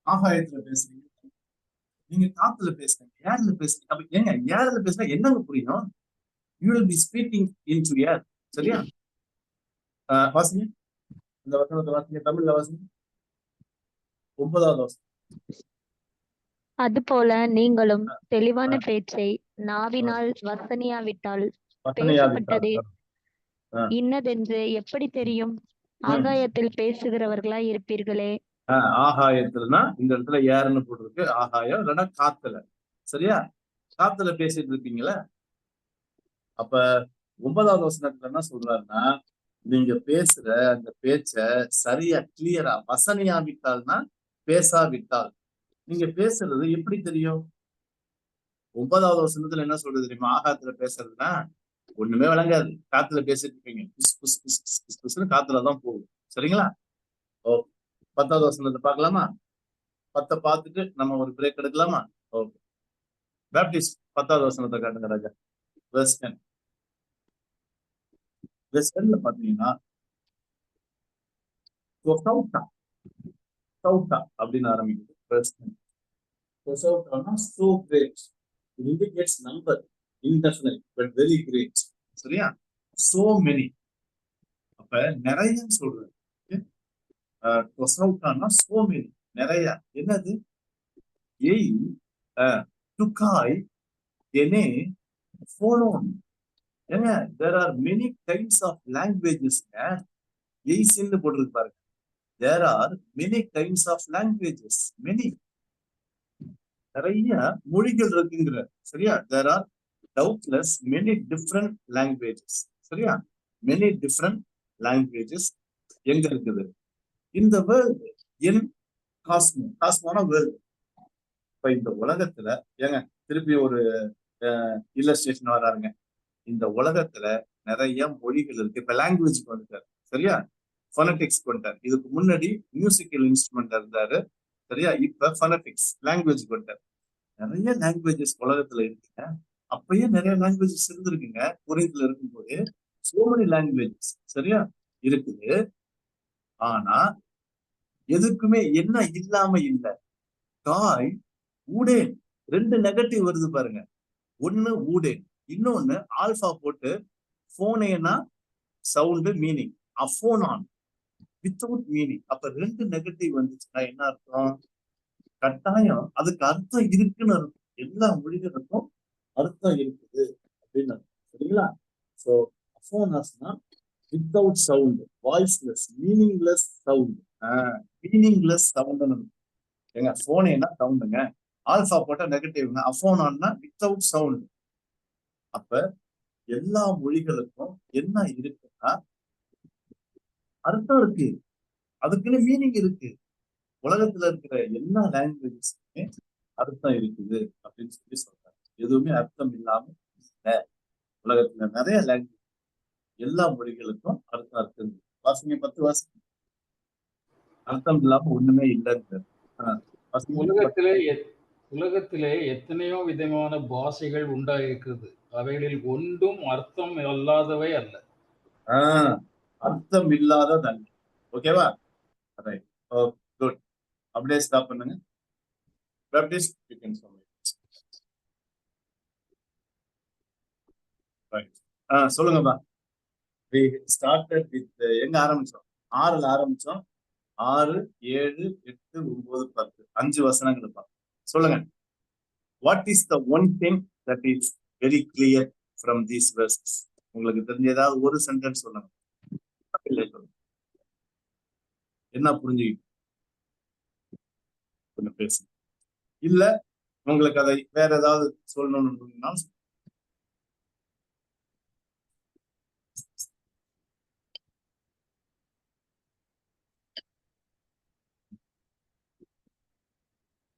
ஆகாயத்துல பேசுறீங்க, நீங்க காத்துல பேசுறீங்க, ஏர்ல பேசுறீங்க. அப்ப ஏங்க ஏர்ல பேசுனா என்னங்க புரியும்? You will be speaking into air, சரியா? வாசிங்க இந்த வசனத்தை, வாசிங்க தமிழ்ல வாசிங்க. 9வது வசனம். அதுபோல நீங்களும் தெளிவான பேச்சை நாவினால் வசனியாவிட்டால் பேசப்பட்டது இன்னதென்று எப்படி தெரியும்? ஆகாயத்தில் பேசுகிறவர்களாய் இருப்பீர்களே. ஆகாயத்துலனா இந்த இடத்துல ஏர்னு போட்டிருக்கு, ஆகாயம் இல்லைன்னா காத்துல, சரியா? காத்துல பேசிட்டு இருப்பீங்களா? அப்ப 9வது வசனத்துல என்ன சொல்றாருன்னா, நீங்க பேசுற அந்த பேச்ச சரியா கிளியரா வசனியாவிட்டால்னா, பேசாவிட்டால், நீங்க பேசுறது எப்படி தெரியும்? 9வது வசனத்துல என்ன சொல்றது தெரியுமா? ஆகாயத்துல பேசுறதுன்னா ஒண்ணுமே விளங்காது, காத்துல பேசிட்டு இருப்பீங்க, காத்துலதான் போகும், சரிங்களா? ஓகே, 10வது வசனத்தை பார்க்கலாமா? 10 பார்த்துட்டு நம்ம ஒரு பிரேக் எடுக்கலாமா? ஓகே, பேப்டிஸ்ட் 10வது வசனத்தை காட்டுங்க ராஜா. வெர்ஸ் 10. வெர்ஸ் 10ல பாத்தீங்கன்னா அப்படின்னு ஆரம்பிக்குது. Verse 10. So great. It indicates number, indefinite but very great, சரியா? So many, அப்ப நிறைய சொல்றது. so many, நிறைய. என்னது? ஏய், டுகாய், எனே, போனோன். ஏங்க, there are many kinds of languages. ஏய்ஸ்ன்னு போட்டிருக்கு பாருங்க. There are many kinds of languages. many, நிறைய மொழிகள் இருக்குங்கிற, சரியா? There are doubtless many different languages, சரியா? many different languages எங்க இருக்குது? இந்த வேர்ல்டு என் காஸ்மோனா வேர்ல்டு. இப்ப இந்த உலகத்துல, ஏங்க திருப்பி ஒரு இல்லஸ்ட்ரேஷன் வராருங்க. இந்த உலகத்துல நிறைய மொழிகள் இருக்கு. இப்ப லாங்குவேஜ்க்கு வந்துட்டாரு, சரியா? ஃபோனட்டிக்ஸ் வந்துட்டாரு. இதுக்கு முன்னாடி மியூசிக்கல் இன்ஸ்ட்ருமெண்ட் இருந்தாரு, சரியா? இப்ப ஃபோனட்டிக்ஸ் லாங்குவேஜ் வந்துட்டாரு. நிறைய லாங்குவேஜஸ் உலகத்துல இருக்குங்க. அப்பயே நிறைய லாங்குவேஜஸ் இருந்திருக்குங்க. குறைந்துல இருக்கும்போது so many languages, சரியா இருக்குது. ஆனா எதுக்குமே என்ன இல்லாம இல்ல, காய் ஊடேன். 2 நெகட்டிவ் வருது பாருங்க. ஒண்ணு ஊடேன், இன்னொன்னு ஆல்பா போட்டு போனேனா சவுண்ட் மீனிங், அஃபோனான் வித்தவுட் மீனிங். அப்ப 2 நெகட்டிவ் வந்துச்சுன்னா என்ன அர்த்தம்? கட்டாயம் அதுக்கு அர்த்தம் இருக்குன்னு அர்த்தம். எல்லா மொழிகளுக்கும் அர்த்தம் இருக்குது அப்படின்னு அர்த்தம், சரிங்களா? சோ அஃபோனாஸ்னா without sound, voiceless, meaningless sound. Meaningless sound. ஏங்க போனேன்னா சவுண்டுங்க, ஆல்பா போட்டா நெகட்டிவ்ங்க, அஃபோனான்னா வித்தவுட் சவுண்ட். அப்ப எல்லா மொழிகளுக்கும் என்ன இருக்குன்னா அர்த்தம் இருக்கு, அதுக்குன்னு மீனிங் இருக்கு. உலகத்துல இருக்கிற எல்லா லாங்குவேஜஸுமே அர்த்தம் இருக்குது அப்படின்னு சொல்லி சொல்றாங்க. எதுவுமே அர்த்தம் இல்லாம இல்ல. உலகத்துல நிறைய லாங்குவேஜ், எல்லா மொழிகளுக்கும் அர்த்தம் இருக்கு. வாசிங்க 10 வாசிங்க. அர்த்தம் இல்லாம ஒண்ணுமே இல்லைன்னு. உலகத்திலே எத்தனையோ விதமான பாஷைகள் உண்டாயிருக்கிறது. அவைகளில் ஒன்றும் அர்த்தம் அல்லாதவை அல்ல. அர்த்தம் இல்லாதது அல்ல. ஓகேவா? ரைட். குட். அப்படியே ஸ்டாப் பண்ணுங்க. பேப்டிஸ்ட் யூ கேன் சொல்லுங்க. ரைட். சொல்லுங்கப்பா. we started with எங்க ஆரம்பிச்சோம்? 6ல ஆரம்பிச்சோம். 6, 7, 8, 9, 10 5 வசனங்கள். சொல்லுங்க. What is the one thing that is very clear from these verses? உங்களுக்கு தெரிஞ்ச ஏதாவது ஒரு சென்டென்ஸ் சொல்லுங்க. என்ன புரிஞ்சுக்கிட்டு பேசுங்க. இல்ல உங்களுக்கு அதை வேற ஏதாவது சொல்லணும்னு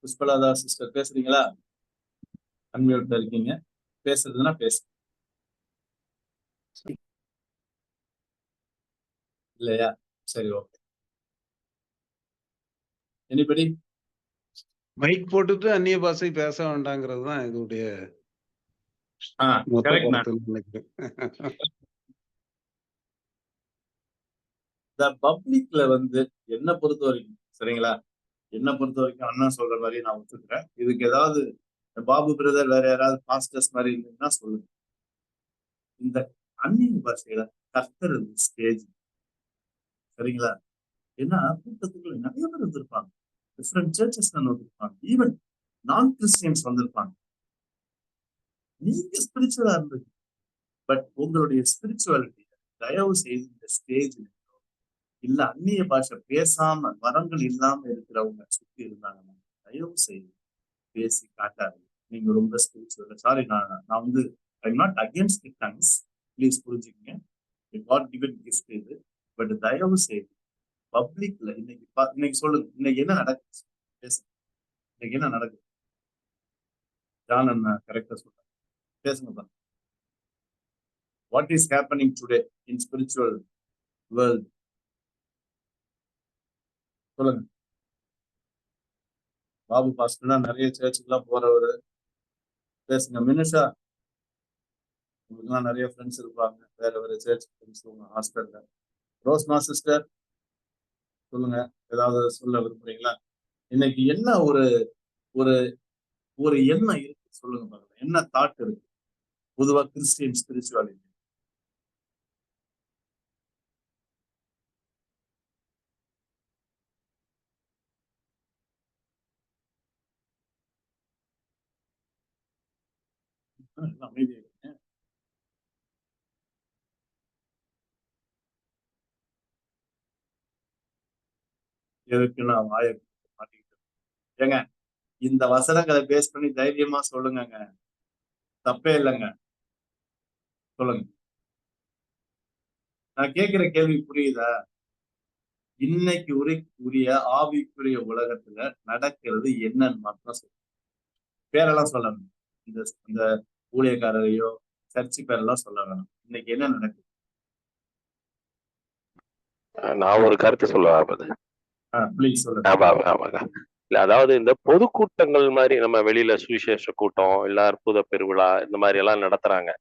புஷ்பலதா சிஸ்டர் பேசுறீங்களா? அன்மியூட்ல இருக்கீங்க. பேசுறதுன்னா பேசு. இல்லையா? சரி, ஓகே. எனிபடி? மைக் போட்டுட்டு அந்நிய பாஷை பேச வேண்டாங்கிறது தான் இதோடைய இந்த பப்ளிக்ல என்ன பொறுத்த வரைக்கும், சரிங்களா, என்ன பொறுத்த வரைக்கும் அண்ணன் சொல்ற மாதிரி நான் ஒத்துக்கிறேன். இதுக்கு ஏதாவது பாபு பிரதர் வேற யாராவது பாஸ்டர்ஸ் மாதிரி இருந்தீங்கன்னா சொல்லுங்க. இந்த அந்நிய பாஷையில கர்த்தர் ஸ்டேஜ், சரிங்களா? ஏன்னா கூட்டத்துக்குள்ள நிறைய பேர் வந்திருப்பாங்க. டிஃப்ரெண்ட் சர்ச்சஸ்ல வந்திருப்பாங்க. ஈவன் நான் கிறிஸ்டியன்ஸ் வந்திருப்பாங்க. நீங்க ஸ்பிரிச்சுவலா இருந்தது, பட் உங்களுடைய ஸ்பிரிச்சுவாலிட்டி தயவு செய்து இந்த ஸ்டேஜ் இல்ல அந்நிய பாஷை பேசாம வரங்கள் இல்லாம இருக்கிறவங்க சுத்தி இருந்தாங்கன்னா தயவு செய்து பேசி காட்டாது. நீங்க ரொம்ப ஸ்பிரிச்சுவல். சாரி, நான் I'm not against tongues, please புரிஞ்சுக்கங்க. காட் கிவன் கிஃப்ட் இது. பட் தயவு செய்து பப்ளிக்ல இன்னைக்கு சொல்லுங்க, இன்னைக்கு என்ன நடக்குது பேசுங்க. இன்னைக்கு என்ன நடக்குது? ஜான் அண்ணா கரெக்டா சொல்றாங்க, பேசுங்கப்பா. What is happening today in spiritual world? சொல்லுங்க. பாபு பாஸ்டர்னா நிறைய சர்ச்சுக்கெல்லாம் போறவரு, பேசுங்க. மினிஷா, உங்களுக்குலாம் நிறைய ஃப்ரெண்ட்ஸ் இருப்பாங்க, வேற வேற சர்ச் ஃப்ரெண்ட்ஸ் உங்க ஹாஸ்டல்ல. ரோஸ்மா சிஸ்டர் சொல்லுங்க, ஏதாவது சொல்ல விரும்புறீங்களா? இன்னைக்கு என்ன ஒரு ஒரு ஒரு எண்ணம் இருக்கு சொல்லுங்க பாருங்க. என்ன தாட் இருக்கு பொதுவா கிறிஸ்டியன் ஸ்பிரிச்சுவாலிட்டி? அமைதியா இருக்கு. எதுக்கு நான் வாய மாட்டிக்கிட்டு? ஏங்க, இந்த வசனங்களை பேஸ் பண்ணி தைரியமா சொல்லுங்க, தப்பே இல்லைங்க. சொல்லுங்க. நான் கேட்கிற கேள்வி புரியுதா? இன்னைக்கு உரிய ஆவிக்குரிய உலகத்துல நடக்கிறது என்னன்னு மாத்திரம் சொல்லுங்க. பேரெல்லாம் சொல்லணும். இந்த ஊழியக்காரரையோ சர்ச்சு பேரெல்லாம் சொல்ல வேணும். இன்னைக்கு என்ன நடக்குது? நான் ஒரு கருத்து சொல்லுவேன். ப்ளீஸ் சொல்லுங்க. இல்ல, அதாவது இந்த பொதுக்கூட்டங்கள் மாதிரி நம்ம வெளியில சுவிசேஷ கூட்டம் இல்ல அற்புத பெருவிழா இந்த மாதிரி எல்லாம் நடத்துறாங்க.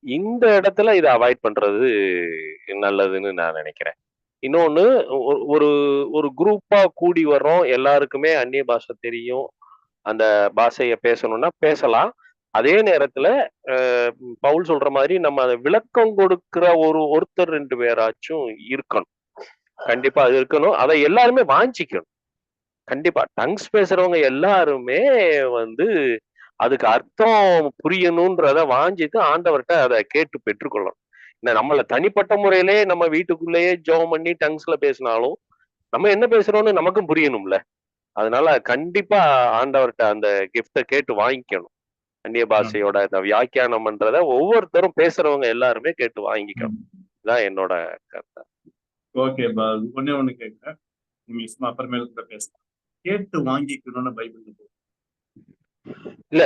இந்த இடத்துல இதை அவாய்ட் பண்றது நல்லதுன்னு நான் நினைக்கிறேன். இன்னொன்னு, ஒரு ஒரு குரூப்பா கூடி வர்றோம், எல்லாருக்குமே அந்நிய பாஷை தெரியும், அந்த பாஷைய பேசணும்னா பேசலாம். அதே நேரத்துல பவுல் சொல்ற மாதிரி நம்ம அதை விளக்கம் கொடுக்கிற ஒருத்தர் 2 பேராச்சும் இருக்கணும். கண்டிப்பா அது இருக்கணும். அதை எல்லாருமே வாஞ்சிக்கணும். கண்டிப்பா டங்ஸ் பேசுறவங்க எல்லாருமே அதுக்கு அர்த்தம் புரியணும்ன்றத வாஞ்சித்து ஆண்டவர்கிட்ட அதை கேட்டு பெற்றுக்கொள்ளணும். நம்மள தனிப்பட்ட முறையிலே நம்ம வீட்டுக்குள்ளேயே ஜெபம் பண்ணி டங்ஸ்ல பேசினாலும் நம்ம என்ன பேசுறோம்னு நமக்கும் புரியணும்ல. அதனால கண்டிப்பா ஆண்டவர்கிட்ட அந்த கிஃப்ட கேட்டு வாங்கிக்கணும். அந்நிய பாஷையோட இந்த வியாக்கியானம் பண்றத ஒவ்வொருத்தரும் பேசுறவங்க எல்லாருமே கேட்டு வாங்கிக்கணும். இதான் என்னோட கருத்து. ஓகே, ஒண்ணு கேட்கிறேன். நீங்க அப்புறமேல பேசலாம். கேட்டு வாங்கிக்கணும்னு பைபிள் இல்ல,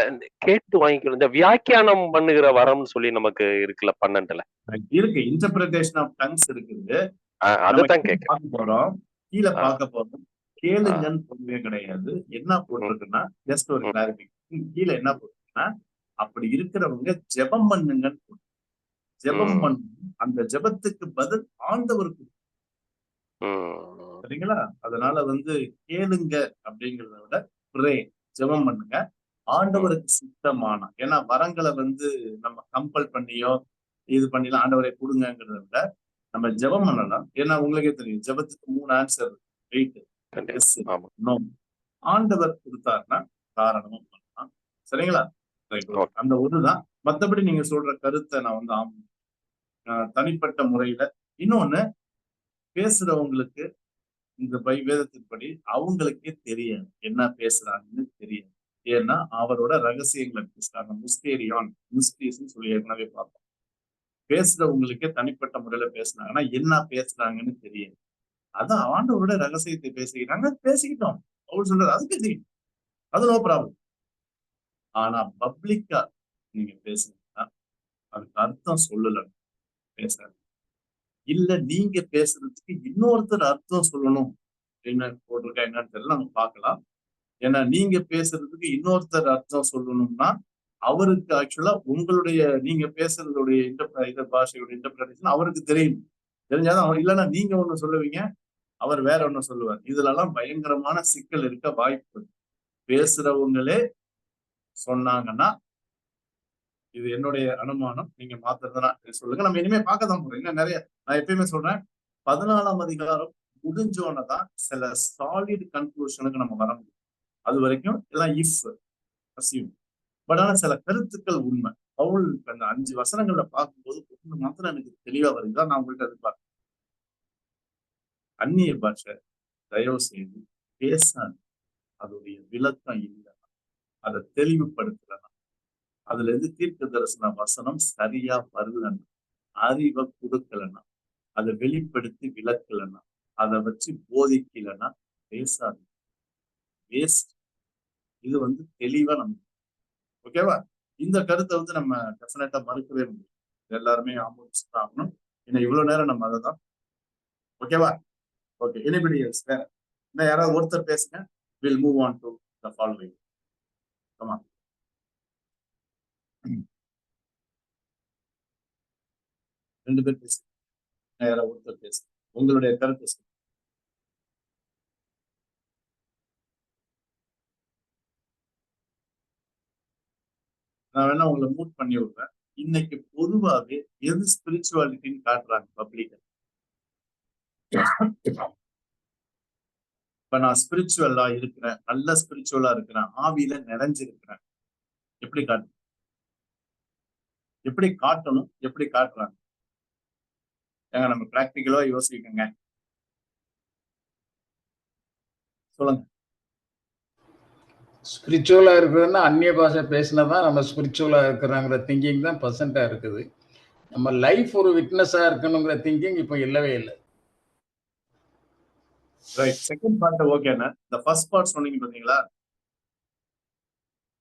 கேட்டு வாங்கிக்கணும். இந்த வியாக்கியானம் பண்ணுகிற வரம்னு சொல்லி நமக்கு இருக்குல்ல 12ல இருக்கு. இன்டர்பிரேஷன் ஆஃப் டங்ஸ் இருக்குது. அதான் கேட்க போறோம். கீழே பார்க்க போறோம். கேளுங்கன்னு பொதுவே கிடையாது. என்ன போட்டிருக்குன்னா ஜஸ்ட் ஒரு கிளாரிபிகேஷன். கீழே என்ன போட்டிருக்குன்னா, அப்படி இருக்கிறவங்க ஜெபம் பண்ணுங்கன்னு போட்டு, ஜெபம் பண்ணணும். அந்த ஜெபத்துக்கு பதில் ஆண்டவருக்கு. சரிங்களா? அதனால கேளுங்க அப்படிங்கிறத விட ப்ரே, ஜெபம் பண்ணுங்க. ஆண்டவருக்கு சித்தமான, ஏன்னா வரங்களை நம்ம கம்பல் பண்ணியோ இது பண்ணிலாம் ஆண்டவரை கொடுங்கிறத விட நம்ம ஜெபம் பண்ணலாம். ஏன்னா உங்களுக்கே தெரியும், ஜெபத்துக்கு 3 ஆன்சர் இருக்கு. நோ. ஆண்டவர் கொடுத்தாருன்னா தாராளமா பண்ணலாம். சரிங்களா? அந்த ஒண்ணுதான். மத்தபடி நீங்க சொல்ற கருத்தை நான் தனிப்பட்ட முறையில இன்னொன்னு, பேசுறவங்களுக்கு இந்த வேதத்தின்படி அவங்களுக்கே தெரியாது என்ன பேசுறாங்கன்னு தெரியாது. ஏன்னா அவரோட ரகசியங்களை பேசுறாங்க. மிஸ்டீரியஸ் சொல்லி ஏற்கனவே பார்த்தோம். பேசுறவங்களுக்கே தனிப்பட்ட முறையில பேசுனாங்கன்னா என்ன பேசுறாங்கன்னு தெரியாது. அதான் ஆண்டவரோட ரகசியத்தை பேசுகிறாங்க, பேசிக்கிட்டோம். அவர் சொல்றாரு அது பேசிக்கிட்டோம், அது நோ ப்ராப்ளம். ஆனா பப்ளிக்கா நீங்க பேசுனீங்கன்னா அதுக்கு அர்த்தம் சொல்லல பேசுறாங்க. இல்ல நீங்க பேசுறதுக்கு இன்னொருத்தர் அர்த்தம் சொல்லணும் என்ன போட்டிருக்கா என்னன்னு தெரியல, நம்ம பார்க்கலாம். ஏன்னா நீங்க பேசுறதுக்கு இன்னொருத்தர் அர்த்தம் சொல்லணும்னா அவருக்கு ஆக்சுவலா நீங்க பேசுறதுடைய பாஷையோட இன்டர்பிரேஷன் அவருக்கு தெரியும். தெரிஞ்சாதான் அவர், இல்லைன்னா நீங்க ஒண்ணு சொல்லுவீங்க, அவர் வேற ஒண்ணு சொல்லுவார். இதுல எல்லாம் பயங்கரமான சிக்கல் இருக்க வாய்ப்பு. பேசுறவங்களே சொன்னாங்கன்னா, இது என்னுடைய அனுமானம், நீங்க மாத்துறதுனா சொல்லுங்க. நம்ம இனிமே பார்க்கதான் போறோம். இன்னும் நிறைய, நான் எப்பயுமே சொல்றேன், 14ஆம் அதிகாரம் முடிஞ்சோன்னதான் சில சாலிட் கன்க்ளூஷனுக்கு நம்ம வர முடியும். அது வரைக்கும் எல்லாம் அசியூம். பட் ஆனா சில கருத்துக்கள் உண்மை. பவுல் அந்த 5 வசனங்கள்ல பார்க்கும்போது ஒண்ணு மாத்திரம் எனக்கு தெளிவா வருதுதான் நான் உங்கள்கிட்ட எதிர்பார்க்கிறேன். அந்நிய பாஷை தயவு செய்து பேசாது. அதோடைய விளக்கம் இல்லை, அதை தெளிவுபடுத்தலாம். அதுல இருந்து தீர்க்க தரிசன வசனம் சரியா வரலன்னா, அறிவை கொடுக்கலன்னா, அதை வெளிப்படுத்தி விளக்கலன்னா, அதை வச்சு போதிக்கலன்னா பேசாது. வேஸ்ட். இது தெளிவா நம்ம ஓகேவா? இந்த கருத்தை நம்ம டெஃபினட்டா மறுக்கவே முடியும். எல்லாருமே ஆமோதிச்சுதான் ஆகணும். ஏன்னா இவ்வளவு நேரம் நம்ம அதை தான். ஓகேவா? ஓகே. Anybody else? வேற இன்னும் யாராவது ஒருத்தர் பேசுங்க. Will move on to the following. Comma. ரெண்டு பேர் பேசுங்க. யாராவது ஒருத்தர் பேசுங்க, உங்களுடைய கருத்தை சொல்லுங்க. நான் வேணா உங்களை மூட் பண்ணி விடுறேன். இன்னைக்கு பொதுவாகவே எது ஸ்பிரிச்சுவாலிட்டின்னு காட்டுறாங்க பப்ளிக். இப்ப நான் ஸ்பிரிச்சுவலா இருக்கிறேன், நல்ல ஸ்பிரிச்சுவலா இருக்கிறேன், ஆவியில நிறைஞ்சிருக்கிறேன், எப்படி காட்டணும், எப்படி காட்டணும், எப்படி காட்டுறாங்க? ஏங்க நம்ம பிராக்டிக்கலா யோசிக்கங்க, சொல்லுங்க. ஸ்பிரிச்சுவலா இருக்கிறதுன்னா அந்நிய பாஷை பேசினாதான் நம்ம ஸ்பிரிச்சுவலா இருக்கிறாங்கிற திங்கிங் தான் பர்சன்டா இருக்குது. நம்ம லைஃப் ஒரு விட்னஸா இருக்கணுங்கிற திங்கிங் இப்ப இல்லவே இல்லை. ரைட். செகண்ட் பார்ட் ஓகேண்ணா. இந்த ஃபர்ஸ்ட் பார்ட் சொன்னீங்க பாத்தீங்களா,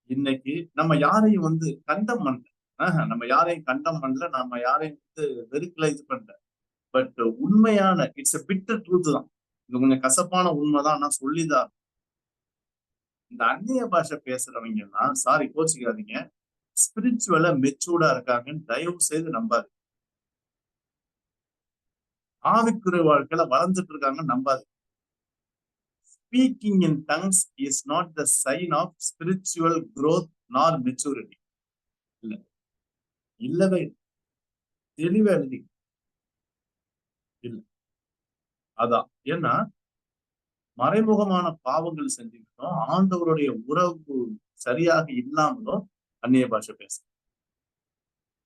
இன்னைக்கு நம்ம யாரையும் கண்டம் பண்ணல. நம்ம யாரையும் கண்டம் பண்ணல, நம்ம யாரையும் வெறுக்கல, இது பண்ணல. பட் உண்மையான இட்ஸ் பிட்டர் ட்ரூத் தான். இது கொஞ்சம் கசப்பான உண்மைதான், நான் சொல்லிதான். இந்த அந்நிய பாஷை பேசுறவங்க எல்லாம், சாரி கோச்சிக்காதீங்க, ஸ்பிரிச்சுவலா மெச்சூர்டா இருக்காங்கன்னு தயவு செய்து நம்பாது. ஆவிக்குறை வாழ்க்கையில வளர்ந்துட்டு இருக்காங்கன்னு நம்பாது. Speaking in tongues is not the sign of spiritual growth nor maturity. இல்லவே தெளிவா எழுதி இல்ல. அதான், ஏன்னா மறைமுகமான பாவங்கள் செஞ்சுக்கிட்டோம், ஆண்டவருடைய உறவு சரியாக இல்லாமலும் அந்நிய பாஷை பேச.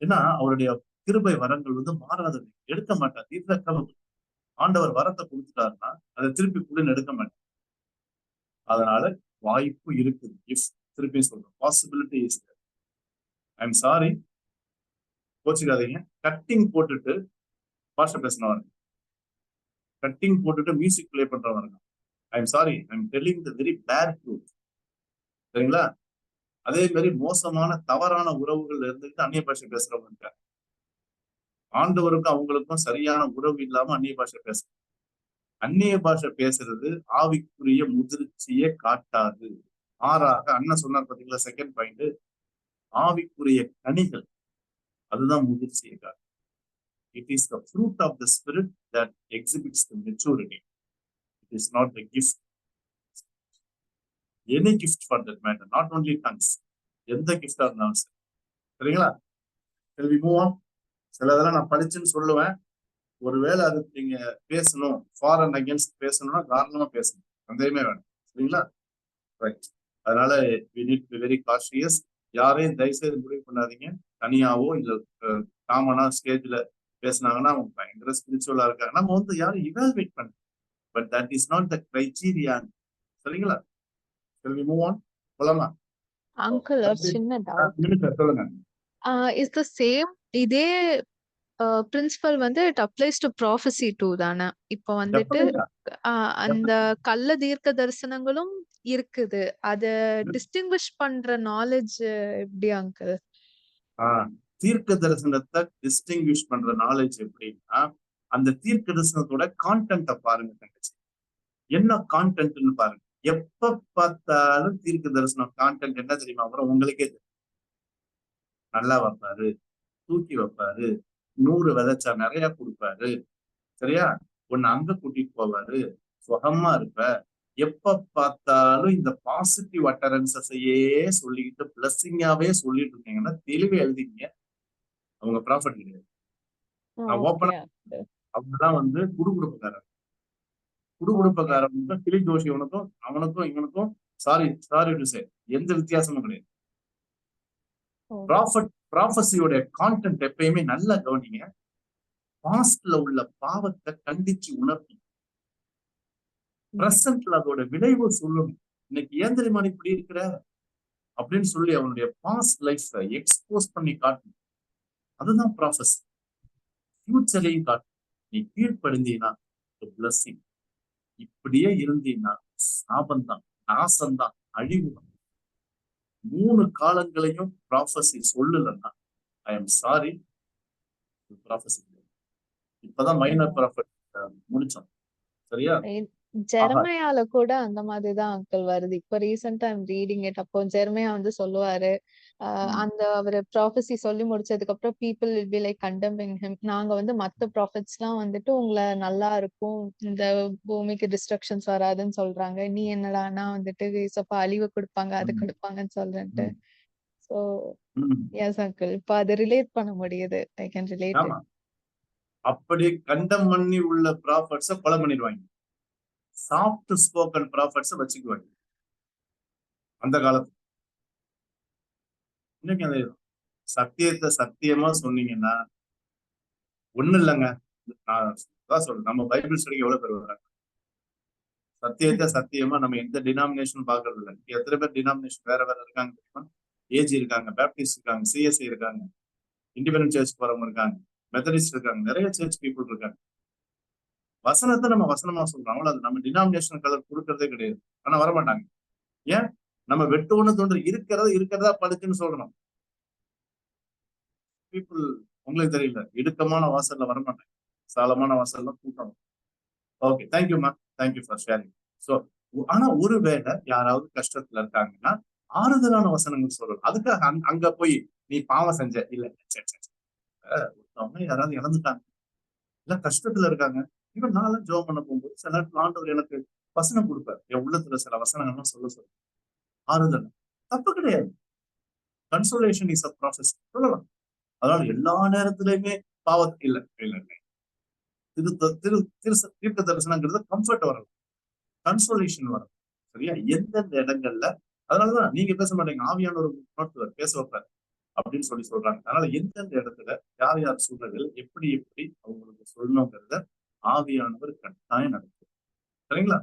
ஏன்னா அவருடைய கிருபை வரங்கள் மாறாதது, எடுக்க மாட்டார். இதுல கவலை. ஆண்டவர் வரத்தை கொடுத்துட்டாருன்னா அதை திருப்பி கூட எடுக்க மாட்டார். அதனால வாய்ப்பு இருக்குது. இஃப் திருப்பி சொல்றேன், possibility is there. I am sorry, கோச்சிக்காதீங்க. கட்டிங் போட்டுட்டு பாஷை பேசினவங்க, கட்டிங் போட்டுட்டு மியூசிக் பிளே பண்றவங்க, I am sorry, I am telling the very bad truth. சரிங்களா? அதே மாதிரி மோசமான தவறான உறவுகள் இருந்துட்டு அந்நிய பாஷை பேசுறவங்க இருக்காங்க. ஆண்டவருக்கும் அவங்களுக்கும் சரியான உறவு இல்லாம அந்நிய பாஷை பேசுறாங்க. அந்நிய பாஷை பேசுறது ஆவிக்குரிய முதிர்ச்சியை காட்டாது. மாறாக அண்ணன் சொன்னார் பாத்தீங்களா, செகண்ட் பாயிண்ட், ஆவிக்குரிய கனிகள் அதுதான் முதிர்ச்சியை காட்டும். It is the fruit of the spirit that exhibits the maturity. It is not the gift. Any gift for that matter, not only tongues. எந்த கிஃப்டா இருந்தாலும் சரி. சரிங்களா? Shall we move on? சிலதெல்லாம் நான் படிச்சுன்னு சொல்லுவேன். ஒருவேளை அது நீங்க பேசணும், ஃபார் அண்ட் அகேன்ஸ்ட் பேசணும்னா தாராளமா பேசணும், சந்தேகமே வேணும். சரிங்களா? ரைட். அதனால we need to be very cautious. யாரையும் தயவுசெய்து முடிவு பண்ணாதீங்க. தனியாவோ இல்ல காமனா ஸ்டேஜ்ல பேசினாங்கன்னா அவங்க பயங்கர ஸ்பிரிச்சுவலா இருக்காங்க. நம்ம வந்து யாரும் இவால்வேட் பண்ண, but that is not the criteria. சரிங்களா? Shall we move on? போலாமா? அங்கிள் ஒரு சின்ன டவுட். சொல்லுங்க. இஸ் த சேம் இதே பிரின்சிபல் வந்து it applies to prophecy too தானே? இப்போ வந்துட்டு அந்த கள்ள தீர்க்க தரிசனங்களும் இருக்குது. அத டிஸ்டிங்விஷ் பண்ற நாலேஜ் எப்படி அங்கிள்? தீர்க்க தரிசனத்தை டிஸ்டிங்விஷ் பண்ற நாலேஜ் எப்படின்னா, அந்த தீர்க்க தரிசனத்தோட கான்டென்ட்டை பாருங்க தங்கச்சி. என்ன கான்டென்ட்னு பாருங்க. எப்ப பார்த்தாலும் தீர்க்க தரிசனம் கான்டென்ட் என்ன தெரியுமா வரும்? உங்களுக்கே தெரியும். நல்லா வைப்பாரு, தூக்கி வைப்பாரு, 100 விதைச்சா நிறைய கொடுப்பாரு, சரியா? ஒன்னு அங்க கூட்டிட்டு போவாரு, சுகமா இருப்ப. எப்ப பார்த்தாலும் இந்த பாசிட்டிவ் அட்டரன்சஸையே சொல்லிக்கிட்டு பிளஸிங்காவே சொல்லிட்டு இருக்கீங்கன்னா தெளிவே எழுதிங்க. அவங்க ப்ராஃபிட் கிடையாது. நான் ஓப்பனா அவங்கதான் வந்து குடுகுடுப்புக்காரன். குடுகுடுப்பக்காரன் வந்து கிளி ஜோஷி அவனுக்கும் இவனுக்கும் சாரி டு சே எந்த வித்தியாசமும் கிடையாது. ப்ராஃபஸியோட கான்டென்ட் எப்பயுமே நல்லா கவனிங்க. பாஸ்ட்ல உள்ள பாவத்தை கண்டிச்சு உணர்த்தும், பிரசன்ட்ல அதோட விளைவு சொல்லணும். இன்னைக்கு ஏன் தெரியுமா இப்படி இருக்கிற அப்படின்னு சொல்லி அவனுடைய பாஸ்ட் லைஃப் எக்ஸ்போஸ் பண்ணி காட்டணும். அதுதான் ப்ராஃபஸி. ஃபியூச்சரையும் காட்டும். நீ கீழ்ப்படிந்தீங்கன்னா பிளஸிங், இப்படியே இருந்தீங்கன்னா சாபந்தான், நாசம்தான், அழிவுதான். 3 காலங்களையும் ப்ராஃபஸி சொல்லலன்னா ஐ எம் சாரி, ப்ராஃபஸி. இப்பதான் மைனர் ப்ராஃபிட் முடிச்சோம், சரியா? ஜெர்மையால கூட அந்த மாதிரிதான் அங்கிள் வருது. இப்ப ரீசெண்டா ஐம் ரீடிங் இட். அப்போ ஜெர்மையா வந்து சொல்லுவாரு, அந்த அவரு ப்ராஃபஸி சொல்லி முடிச்சதுக்கு அப்புறம் people will be like condemning him. நாங்க வந்து மத்த ப்ராஃபிட்ஸ் எல்லாம் வந்துட்டு உங்களை நல்லா இருக்கும், இந்த பூமிக்கு டிஸ்ட்ரக்ஷன்ஸ் வராதுன்னு சொல்றாங்க. நீ என்னடானா வந்துட்டு சப்ப அழிவு கொடுப்பாங்க, அது கொடுப்பாங்கன்னு சொல்றேன்ட்டு. சோ எஸ் அங்கிள், இப்ப அதை ரிலேட் பண்ண முடியுது. I can relate. அப்படி கண்டம் பண்ணி உள்ள ப்ராஃபிட்ஸ கொலை பண்ணிடுவாங்க. சாஃப்ட் ஸ்போக்கன் ப்ராஃபிட்ஸ வச்சுக்குவாங்க அந்த காலத்துல. இன்னைக்கு அந்த சத்தியத்தை சத்தியமா சொன்னீங்கன்னா ஒண்ணு இல்லைங்க. நான் சொல்றேன், நம்ம பைபிள் ஸ்டடிக்கு எவ்வளவு பேர் வர்றாங்க. சத்தியத்தை சத்தியமா நம்ம எந்த டினாமினேஷன் பாக்குறது இல்லை. எத்தனை பேர் டினாமினேஷன் வேற வேற இருக்காங்க தெரியுமா? ஏஜி இருக்காங்க, பேப்டிஸ்ட் இருக்காங்க, சிஎஸ்ஐ இருக்காங்க, இண்டிபெண்டன்ட் சர்ச் போறவங்க இருக்காங்க, மெத்தடிஸ்ட் இருக்காங்க, நிறைய சர்ச் பீப்புள் இருக்காங்க. வசனத்தை நம்ம வசனமா சொல்றோம், அவ்வளவு. நம்ம டினாமினேஷன் கலர் கொடுக்கறதே கிடையாது. ஆனா வரமாட்டாங்க. ஏன்? நம்ம வெட்டோன்னு தோன்ற இருக்கிறதா படுத்துன்னு சொல்றோம். பீப்புள் உங்களுக்கு தெரியல, இடுக்கமான வாசல்ல வரமாட்டாங்க, சாலமான வாசல்ல கூட்டணும். ஓகே, தேங்க்யூமா, தேங்க்யூ ஃபார் ஷேரிங். ஸோ ஆனா ஒருவேளை யாராவது கஷ்டத்துல இருக்காங்கன்னா ஆறுதலான வசனங்கள் சொல்லணும். அதுக்காக அங்க போய் நீ பாவம் செஞ்ச இல்ல, ஒருத்தவங்க யாராவது இறந்துட்டாங்க, இல்ல கஷ்டத்துல இருக்காங்க. இவன் நானும் ஜோம் பண்ண போகும்போது சில நேரத்தில் ஆண்டவர் எனக்கு வசனம் கொடுப்பார். என் உள்ளத்துல சில வசனங்கள்லாம் சொல்ல ஆறுதல் தப்பு கிடையாது. கன்சோலேஷன் இஸ் அ ப்ராசஸ் சொல்லலாம். அதனால எல்லா நேரத்திலயுமே பாவத்து இல்ல இல்ல இல்லை. தீர்க்க தரிசனங்கிறது கம்ஃபர்ட் வரலாம், கன்சோலேஷன் வரலாம், சரியா? எந்தெந்த இடங்கள்ல. அதனாலதான் நீங்க பேச மாட்டீங்க, ஆவியானவர் பேச வைப்பார் அப்படின்னு சொல்றாங்க. அதனால எந்தெந்த இடத்துல யார் யார் சூழ்நிலைகள் எப்படி எப்படி அவங்களுக்கு சொல்லணுங்கிறத ஆவியானவர் கட்டாயம் நடக்கும். சரிங்களா?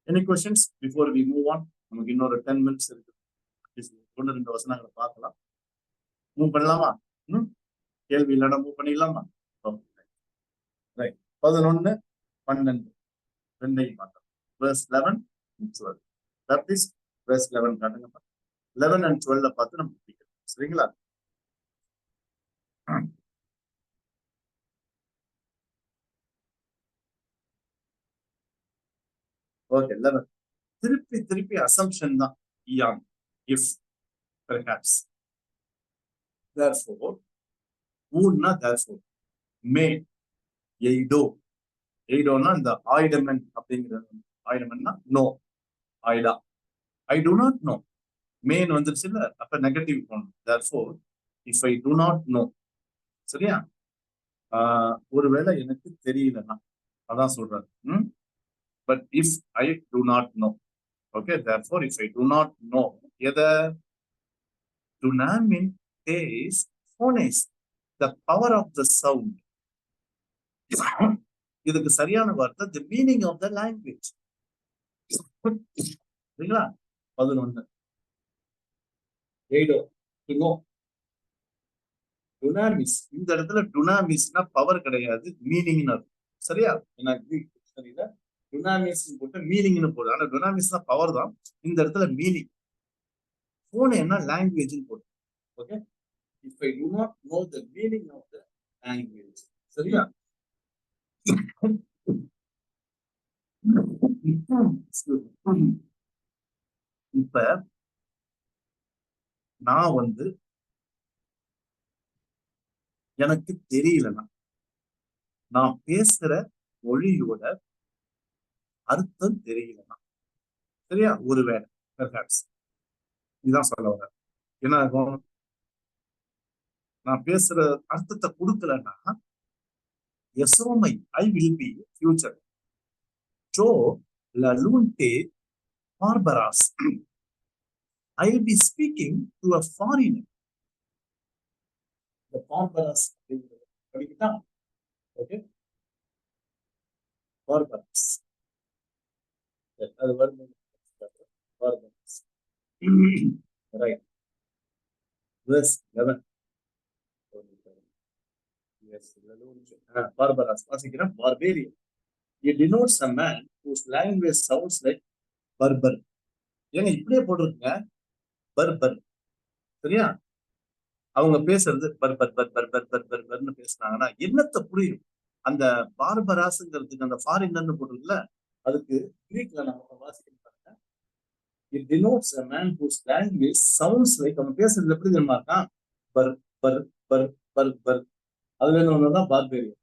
Any questions before we move on? நமக்கு இன்னொரு 10 மினிட்ஸ் இருக்கு. 1-2 வசனங்களை பார்க்கலாம். மூவ் பண்ணலாமா? கேள்வி இல்லைன்னா மூவ் பண்ணிடலாமா? ரைட். 11, 12 ரெண்டையும் பார்த்தோம். verse 11 and 12. That is verse 11 காட்டுங்க. 11 and 12 பார்த்து நம்ம பிடிக்கணும். சரிங்களா? ஓகே 11. திருப்பி திருப்பி அசம்ஷன் தான் இயான், இஃப், பெர்ஹாப்ஸ். therefore, ஊன்னா therefore, மே, எய்டோ. எய்டோன்னா இந்த ஆயிடமன் அப்படிங்கிறது. ஆயிடமன்னா நோ, ஆயிடா. I do not know. மேன் வந்துருச்சு இல்ல, அப்ப நெகட்டிவ் போகணும். therefore, if I do not know. சரியா? ஒருவேளை எனக்கு தெரியலன்னா அதான் சொல்றாரு. But if I do not know. Okay, therefore if I do not know, எதை? dunamin tes phones, the power of the sound. இதுக்கு சரியான வார்த்தை the meaning of the language. சரிங்களா? 11. எய்டோ, டு நோ. டுனாமிஸ், இந்த இடத்துல டுனாமிஸ்னா பவர் கிடையாது, மீனிங்னு அர்த்தம். சரியா? எனக்கு சரியில்ல, டுனாமிஸ் போட்டு மீனிங்னு போடுது. ஆனா டுனாமிஸ் தான் பவர் தான், இந்த இடத்துல மீனிங். போன் என்ன லாங்குவேஜ்னு போட்டு. Okay, if I do not know the meaning of the language. சரியா? இப்ப நான் வந்து எனக்கு தெரியலன்னா, நான் பேசுற மொழியோட அர்த்தம் தெரியலன்னா, சரியா? ஒருவேளை பெர்ஹாப்ஸ் இதுதான் சொல்ல வர. என்ன ஆகும்? நான் பேசுற அர்த்தத்தை கொடுக்கலன்னா, எசோமை ஐ வில் பி ஃபியூச்சர். ஜோ லலூன்டே பார்பராஸ், I will be speaking to a foreigner. இந்த பார்பராஸ் அப்படிங்கிறது படிக்கிட்டா? ஓகே, பார்பராஸ் அது வருது. பார்பராஸ், ரைட். verse 11. பார்பராஸ் வாசிக்கிறேன். barbarian, it denotes a man whose language sounds like berber. ஏங்க இப்படியே போட்டிருக்குங்க, பர்பர். சரியா? அவங்க பேசுறது பர்பர் பர்பர் பர்பர் பர்பர்னு பேசுனாங்கன்னா என்னத்த புரியும்? அந்த பார்பராஸ்ங்கிறதுக்கு அந்த ஃபாரினர்னு போட்டிருக்குல்ல, அதுக்கு கிரீக்ல நம்ம வாசிக்கிறோம். it denotes a man whose language sounds like, அவன் பேசுறது எப்படி தெரியுமா இருக்கான்? பர் பர் பர் பர் பர். அதுல ஒண்ணுதான் barbarian,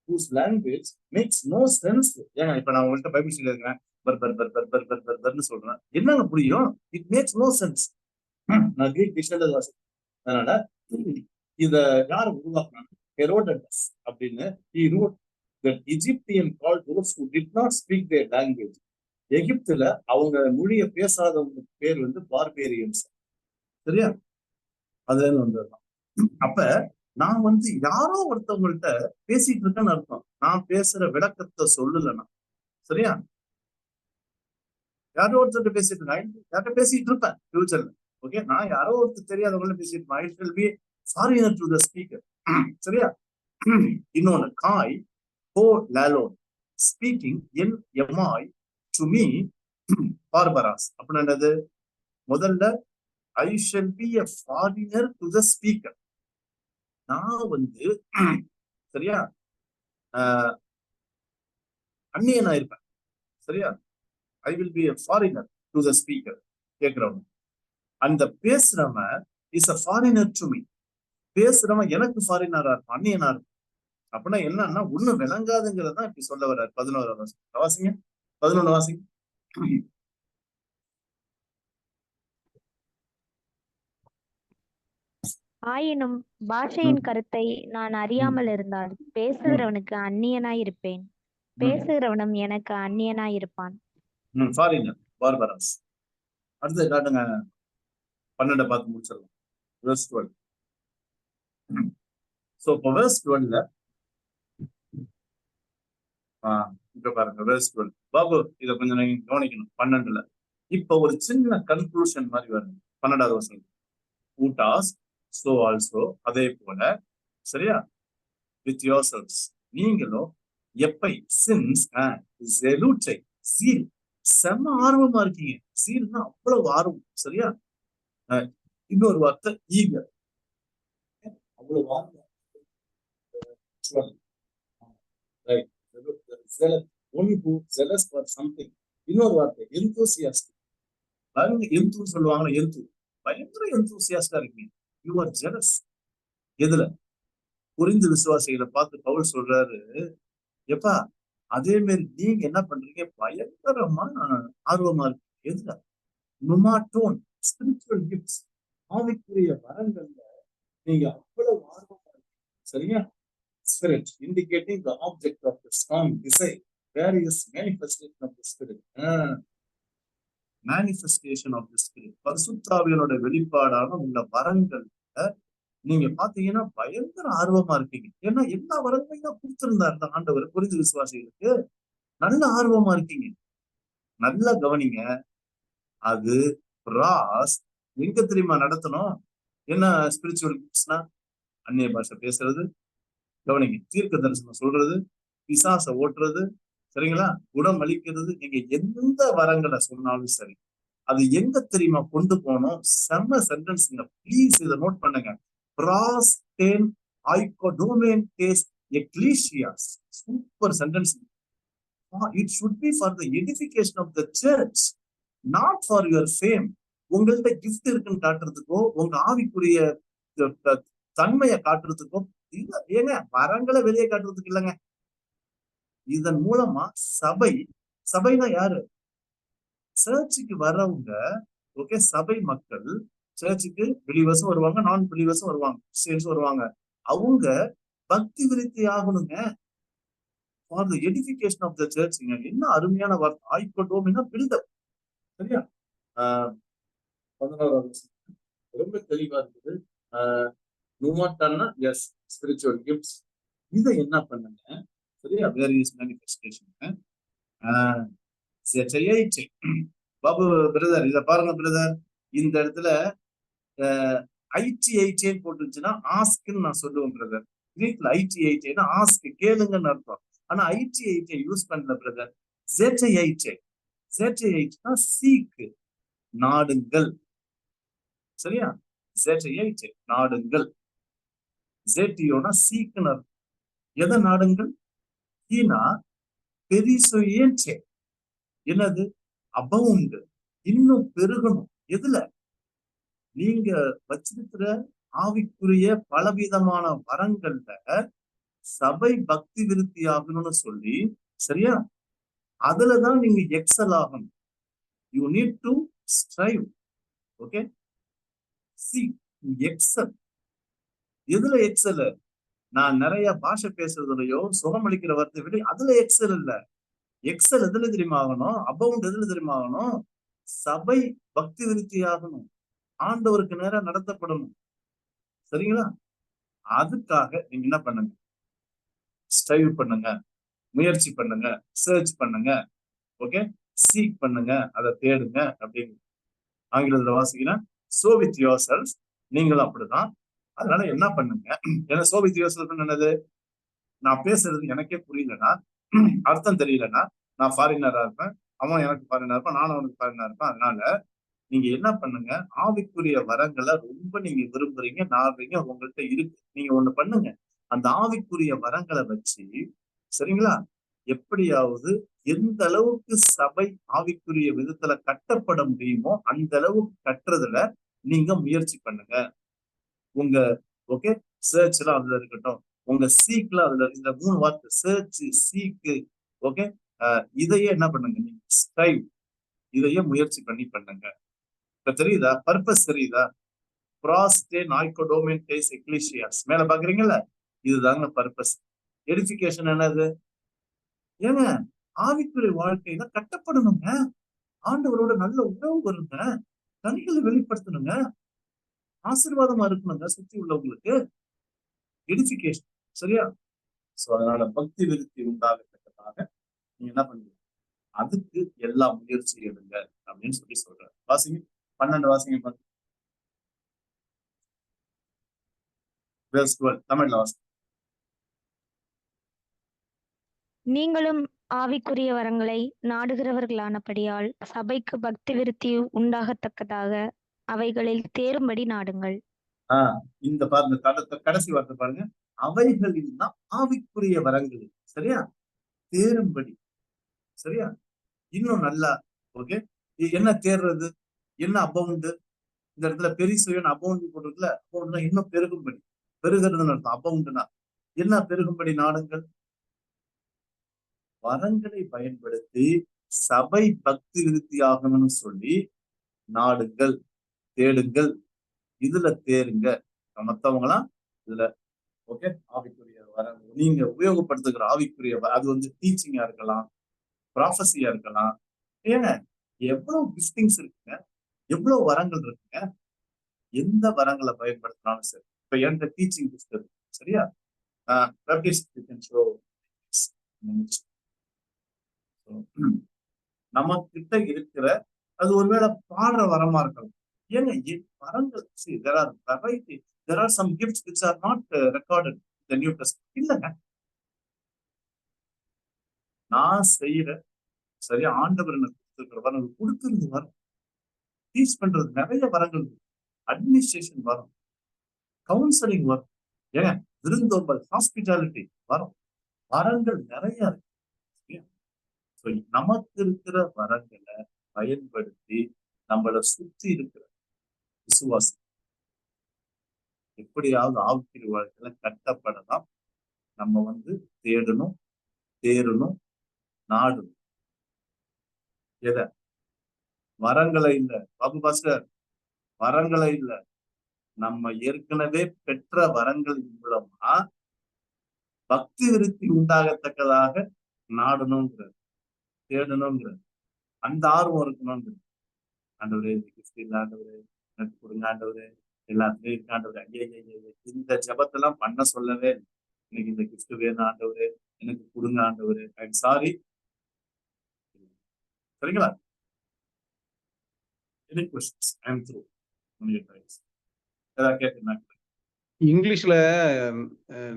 whose language makes no sense. ஏங்க இப்ப நான் உங்கள்கிட்ட பைபிள் ஸ்டடி இருக்கிறேன், பர் பர் பர் பர் பர் பர் பர் பர்னு சொல்றேன், என்னங்க புரியும்? It makes no sense. நான் கிரீக் டிக்ஷனரி வாசிக்கிறேன். அதனால இத யார் உருவாக்குனாங்க? ஹெரோடட்டஸ் அப்படின்னு. he wrote that Egyptian called those who did not speak their language. எகிப்துல அவங்க மொழிய பேசாதவங்க பேர் வந்து பார்பேரியன்ஸ். சரியா? அதுல வந்துடலாம். அப்ப நான் வந்து யாரோ ஒருத்தவங்கள்ட்ட பேசிட்டு இருக்கேன்னு அர்த்தம். நான் பேசுற விளக்கத்தை சொல்லலன்னா. சரியா? யாரோ ஒருத்தர் பேசிட்டு இருக்கேன், யார்கிட்ட பேசிட்டு இருப்பேன் ஃபியூச்சர்ல. ஓகே, நான் யாரோ ஒருத்தர் தெரியாதவங்கள்ட்ட பேசிட்டு இருப்பேன். I will be foreigner to the speaker. சரியா? இன்னொன்னு காய் ஹோ லாலோன், ஸ்பீக்கிங் என் எமாய் டு மீ பார்பராஸ். அப்படின்னு என்னது? முதல்ல I shall be a foreigner to the speaker. நான் வந்து சரியா அந்நியனா இருப்பேன். சரியா? I will be a foreigner to the speaker, கேட்கிறவங்க. அந்த பேசுறவன் is a foreigner to me. பேசுறவன் எனக்கு ஃபாரினரா இருப்பான், அந்நியனா இருப்பான். அப்படின்னா என்னன்னா ஒண்ணு விளங்காதுங்கிறதான் இப்படி சொல்ல வர்றாரு. 11 வாசிங்க, 11 வாசிங்க. ஆயினும் பாஷையின் கருத்தை நான் அறியாமல் இருந்தால் பேசுகிறவனுக்கு அந்நியனாய் இருப்பேன், பேசுகிறவனும் எனக்கு அந்நியனாய் இருப்பான். ஃபாரினர், பார்பராஸ். அடுத்து காட்டுங்க, 12 பார்த்து முடிச்சிடலாம். verse 12. சோ இப்போ verse 12ல இப்ப பாருங்க verse 12. பாபு இதை கொஞ்சம் நீங்க கவனிக்கணும். 12ல இப்ப ஒரு சின்ன கன்க்ளூஷன் மாதிரி வருது. 12வது வசனம், ஊட்டாஸ் so also, அதே போல. சரியா? with yourselves, நீங்களும் எப்பை சின்ஸ் ஜெலூட்டை சீல், செம்ம ஆர்வமா இருக்கீங்க. சீல்னா அவ்வளவு ஆர்வம். சரியா? இன்னொரு வார்த்தை ஈகர், அவ்வளவு ஆர்வம். Right. One who zealous for something, இன்னொரு வார்த்தை எந்தூசியாஸ்டிக். எந்தூன்னு சொல்லுவாங்களா, எந்தூ, பயங்கர எந்தூசியாஸ்டா இருக்கீங்க. You are jealous. எதுல? புரிந்து விசுவாசிகளை பார்த்து பவுல் சொல்றாரு, எப்பா அதே மாதிரி நீங்க என்ன பண்றீங்க, பயங்கரமா ஆர்வமா இருக்கு. எதுல? நுமாட்டோன், ஸ்பிரிச்சுவல் கிஃப்ட்ஸ், ஆவிக்குரிய வரங்கள்ல நீங்க அவ்வளவு ஆர்வமா இருக்கு. சரியா? Spirit indicating the object of the strong desire. Various manifestation of the spirit. Manifestation of the spirit. பரிசுத்தாவியனோட வெளிப்பாடான உள்ள வரங்கள்ல நீங்க பாத்தீங்கன்னா பயங்கர ஆர்வமா இருக்கீங்க. ஏன்னா எல்லா வரங்களையும் கொடுத்திருந்தாரு அந்த ஆண்டவர் புரிந்து விசுவாசிகளுக்கு. நல்ல ஆர்வமா இருக்கீங்க. நல்லா கவனிங்க. அது எங்க தெரியுமா நடத்தணும்? என்ன ஸ்பிரிச்சுவல் கிஃப்ட்ஸ்னா? அந்நிய பாஷை பேசுறது, கவனிங்க, தீர்க்க தரிசனம் சொல்றது, பிசாசை ஓட்டுறது, சரிங்களா, குணம் அளிக்கிறது. நீங்க எந்த வரங்களை சொன்னாலும் சரி, அது எங்க தெரியுமா கொண்டு போனோம்? செம்ம சென்டென்ஸ்ங்க, ப்ளீஸ் இதை நோட் பண்ணுங்க. பிராஸ்டேன் ஐகோடோமென்டேஸ் எக்லீசியாஸ். Super sentence. It should be for the edification of the church, not for your fame. உங்கள்ட்ட கிஃப்ட் இருக்குன்னு காட்டுறதுக்கோ, உங்க ஆவிக்குரிய தன்மையை காட்டுறதுக்கோ இல்ல. ஏங்க வரங்களை வெளியே காட்டுறதுக்கு இல்லைங்க. இதன் மூலமா சபைனா யாரு? சர்ச்சுக்கு வர்றவங்க. ஓகே, சபை மக்கள் சர்ச்சுக்கு பிலீவர்ஸும் வருவாங்க, நான் பிலீவர்ஸும் வருவாங்க, கிறிஸ்டியன்ஸும் வருவாங்க. அவங்க பக்தி விருத்தி ஆகணுங்க. For the edification of the church. என்ன அருமையான வார்த்தை, ஆய்கொண்டோம்னா பில்டப். சரியா? 11வது ரொம்ப தெளிவா இருக்குது. நுமாட்டான்னா எஸ், ஸ்பிரிச்சுவல் கிஃப்ட்ஸ். இதை என்ன பண்ணுங்க, சரியா, வேரியஸ் மேனிஃபெஸ்டேஷன். பாபு பிரதர், இத பாருங்க பிரதர், இந்த இடத்துல ஐடிஐடின்னு போட்டுருச்சுன்னா ஆஸ்க்ன்னு நான் சொல்லுவேன் பிரதர். கிரீக்ல ஐடிஐடினா ஆஸ்க், கேளுங்கன்னு அர்த்தம். ஆனா ஐடிஐடி யூஸ் பண்ணல பிரதர். ஜெட்ஐடினா சீக், நாடுங்கள். சரியா? ஜெட்ஐடி நாடுங்கள். ஜெட்டியோனா சீக்குன்னு அர்த்தம். எதை நாடுங்கள்? ஈனா பெரிசோயேன்சே, என்னது? அபவுண்ட், இன்னும் பெருகணும். எதுல? நீங்க வச்சிருக்கிற ஆவிக்குரிய பலவிதமான வரங்கள்ல சபை பக்தி விருத்தி ஆகணும்னு சொல்லி, சரியா, அதுலதான் நீங்க எக்ஸல் ஆகணும். You need to strive. Okay, see excel. எதுல எக்ஸல்? நான் நிறைய பாஷை பேசுறதுலயோ சுகமளிக்கிற வார்த்தை விட அதுல எக்ஸல் இல்ல. எக்ஸல் எதுல தெரியுமா ஆகணும்? அபவுண்ட் எதுல தெரியுமா ஆகணும்? சபை பக்தி விருத்தி ஆகணும், ஆண்டவருக்கு நேரம் நடத்தப்படணும். சரிங்களா? அதுக்காக நீங்க என்ன பண்ணுங்க, ஸ்ட்ரைவ் பண்ணுங்க, முயற்சி பண்ணுங்க, சர்ச் பண்ணுங்க. ஓகே, சீக் பண்ணுங்க, அதை தேடுங்க அப்படின்னு ஆங்கிலத்துல வாசிக்கிறேன். So with your self. நீங்களும் அப்படிதான். அதனால என்ன பண்ணுங்க, ஏன்னா சோ வித் யுவர் செல்ஃப் என்னது? நான் பேசுறது எனக்கே புரியலன்னா, அர்த்தம் தெரியலன்னா, நான் ஃபாரினரா இருப்பேன், அவன் எனக்கு ஃபாரினரா இருப்பான், நானும் அவனுக்கு ஃபாரினரா இருப்பேன். அதனால நீங்க என்ன பண்ணுங்க, ஆவிக்குரிய வரங்களை ரொம்ப நீங்க விரும்புறீங்க, நாடுறீங்க, உங்கள்கிட்ட இருக்கு. நீங்க ஒண்ணு பண்ணுங்க, அந்த ஆவிக்குரிய வரங்களை வச்சு, சரிங்களா, எப்படியாவது எந்த அளவுக்கு சபை ஆவிக்குரிய விதத்துல கட்டப்பட முடியுமோ அந்த அளவுக்கு கட்டுறதுல நீங்க முயற்சி பண்ணுங்க. உங்க ஓகே சர்ச்லாம் அதுல இருக்கட்டும், உங்க சீக்ல அதுல இந்த 3 வார்த்தை சர்ச், சீக்கு, ஓகே, இதையே என்ன பண்ணுங்க, நீங்க ஸ்ட்ரைவ், இதையே முயற்சி பண்ணி பண்ணுங்க. இப்ப தெரியுதா? பர்பஸ் தெரியுதா? பிராஸ்டேன் ஐகோடோமென்டேஸ் எக்லீசியாஸ், மேல பாக்குறீங்கல்ல, இதுதாங்க பர்பஸ். எடிஃபிகேஷன் என்னது? ஏங்க ஆவிக்குரிய வாழ்க்கையில கட்டப்படணுங்க, ஆண்டவரோட நல்ல உறவு வருங்க, கனிகளை வெளிப்படுத்தணுங்க, ஆசீர்வாதமா இருக்கணுங்க சுத்தி உள்ளவங்களுக்கு. எடிஃபிகேஷன். சரியா? சோ அதனால பக்தி விருத்தி உண்டாகத்தக்கதாக நீங்க என்ன பண்ணுங்க, அதுக்கு எல்லா முயற்சி எடுங்க அப்படின்னு சொல்லி சொல்றாரு. வாசிங்க 12 வாசிங்க. தமிழ்ல வாசிங்க. நீங்களும் ஆவிக்குரிய வரங்களை நாடுகிறவர்களானபடியால் சபைக்கு பக்தி விருத்தி உண்டாகத்தக்கதாக அவைகளில் தேரும்படி நாடுங்கள். இந்த பாருங்க, கடைசி வார்த்தை பாருங்க, அவைகளில் தான் ஆவிக்குரிய வரங்கள். சரியா? தேரும்படி. சரியா? இன்னும் நல்லா. ஓகே, என்ன தேடுறது, என்ன அபவுண்டு, இந்த இடத்துல பெரிசுவன் அபவுண்ட் போட்டிருக்குல்ல, அபவுண்ட்னா இன்னும் பெருகும்படி, பெருகிறதுன்னு அர்த்தம். அபவுண்டுனா என்ன? பெருகும்படி நாடுங்கள். வரங்களை பயன்படுத்தி சபை பக்தி விருத்தி ஆகணும்னு சொல்லி நாடுங்கள், தேடுங்கள், இதுல தேருங்க. மத்தவங்களாம் இதுல ஓகே. ஆவிக்குரிய வரங்கள் நீங்க உபயோகப்படுத்துகிற ஆவிக்குரிய அது வந்து டீச்சிங்கா இருக்கலாம், ப்ராஃபஸியா இருக்கலாம். ஏங்க எவ்வளவு கிஃப்டிங்ஸ் இருக்குங்க, எவ்வளவு வரங்கள் இருக்குங்க. எந்த வரங்களை பயன்படுத்தினாலும் சரி. இப்ப என்கிட்ட டீச்சிங் கிஃப்ட் இருக்கு, சரியா? நம்ம கிட்ட இருக்கிற அது ஒருவேளை பாடுற வரமா இருக்கலாம். ஏங்க வரங்கள் there are variety, there are some gifts which are not recorded in the New Testament. இல்லங்க, நான் செய்யற சரியா ஆண்டவர் எனக்கு கொடுத்திருக்கிற வரங்கள் கொடுத்திருந்து வரும். டீச் பண்றது நிறைய வரங்கள், அட்மினிஸ்ட்ரேஷன் வரும், கவுன்சிலிங் வரும், ஏங்க விருந்தோம்பல் ஹாஸ்பிட்டாலிட்டி வரும், வரங்கள் நிறைய இருக்கு. நமக்கு இருக்கிற வரங்களை பயன்படுத்தி நம்மளை சுற்றி இருக்கிற விசுவாசி எப்படியாவது ஆவிக்குரிய வாழ்க்கையில கட்டப்படலாம். நம்ம வந்து தேடணும், தேடணும், நாடணும். எத? வரங்களை இல்ல பாபு பாஸ்டர், வரங்களை இல்ல, நம்ம ஏற்கனவே பெற்ற வரங்களின் மூலமா பக்தி விருத்தி உண்டாகத்தக்கதாக நாடணுங்கிறது, தேடணுங்கிறது, அந்த ஆர்வம் இருக்கணும்ங்கிறது. ஆண்டவரே இந்த கிஃப்ட் இல்ல, ஆண்டவரே எனக்கு கொடுங்க, ஆண்டவரே எல்லாத்துலயும் இருக்கு, ஆண்டவரே ஐயா இந்த ஜபத்தெல்லாம் பண்ண சொல்லவே எனக்கு இந்த கிஃப்ட் வேணும் ஆண்டவரே, எனக்கு கொடுங்க ஆண்டவரே, ஐ எம் சாரி. சரிங்களா? Any questions? I am through. ஏதாவது கேட்கணும்? இங்கிலீஷ்ல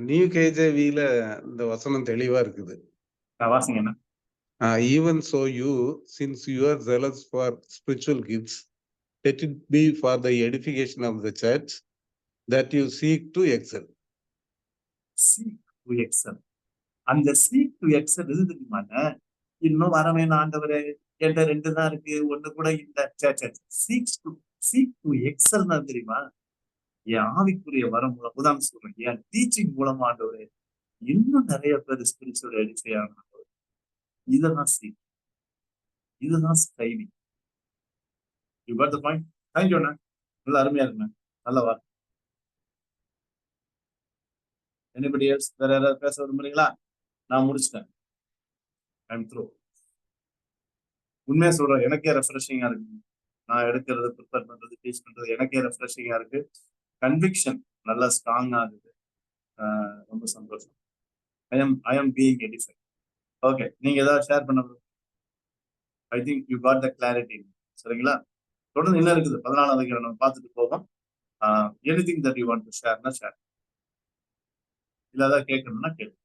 நியூ கேஜேவில இந்த வசனம் தெளிவா இருக்குது. வாசிங்க என்ன? Even so you, since you are zealous for spiritual gifts, let it be for the edification of the church, that you seek to excel. Seek to excel. அந்த seek to excel எது தெரியுமாங்க? இன்னும் வர வேணும் ஆண்டவரே, என்கிட்ட 2 தான் இருக்கு, 1 கூட இல்ல. seek to excel தெரியுமா? என் ஆவிக்குரிய வரம் மூலம், உதாரணம் சொல்றேன், என் டீச்சிங் மூலமா ஆண்டவரே இன்னும் நிறைய பேர் ஸ்பிரிச்சுவல் எடிஃபை ஆகணும். இதுதான் seek, இதுதான் striving. You got the point? Thank you அண்ணா, நல்ல அருமையா இருக்குண்ணா, நல்ல வார்த்தை. anybody else? வேற யாராவது பேச விரும்புறீங்களா? நான் முடிச்சிட்டேன். I am through. உண்மையா சொல்றேன், எனக்கே ரெஃப்ரெஷிங்கா இருக்கு. நான் எடுக்கிறது, ப்ரிப்பேர் பண்றது, டீச் பண்றது எனக்கே ரெஃப்ரெஷிங்கா இருக்கு. கன்விக்ஷன் நல்லா ஸ்ட்ராங் ஆகுது. ரொம்ப சந்தோஷம். I am being edified. Okay, நீங்க ஏதாவது ஷேர் பண்ண? I think you got the clarity. சரிங்களா? தொடர்ந்து என்ன இருக்குது 14வது அதிகாரம் நம்ம பார்த்துட்டு போவோம். Anything that you want to ஷேர்னா ஷேர், இல்ல ஏதாவது கேட்கணும்னா கேட்கு.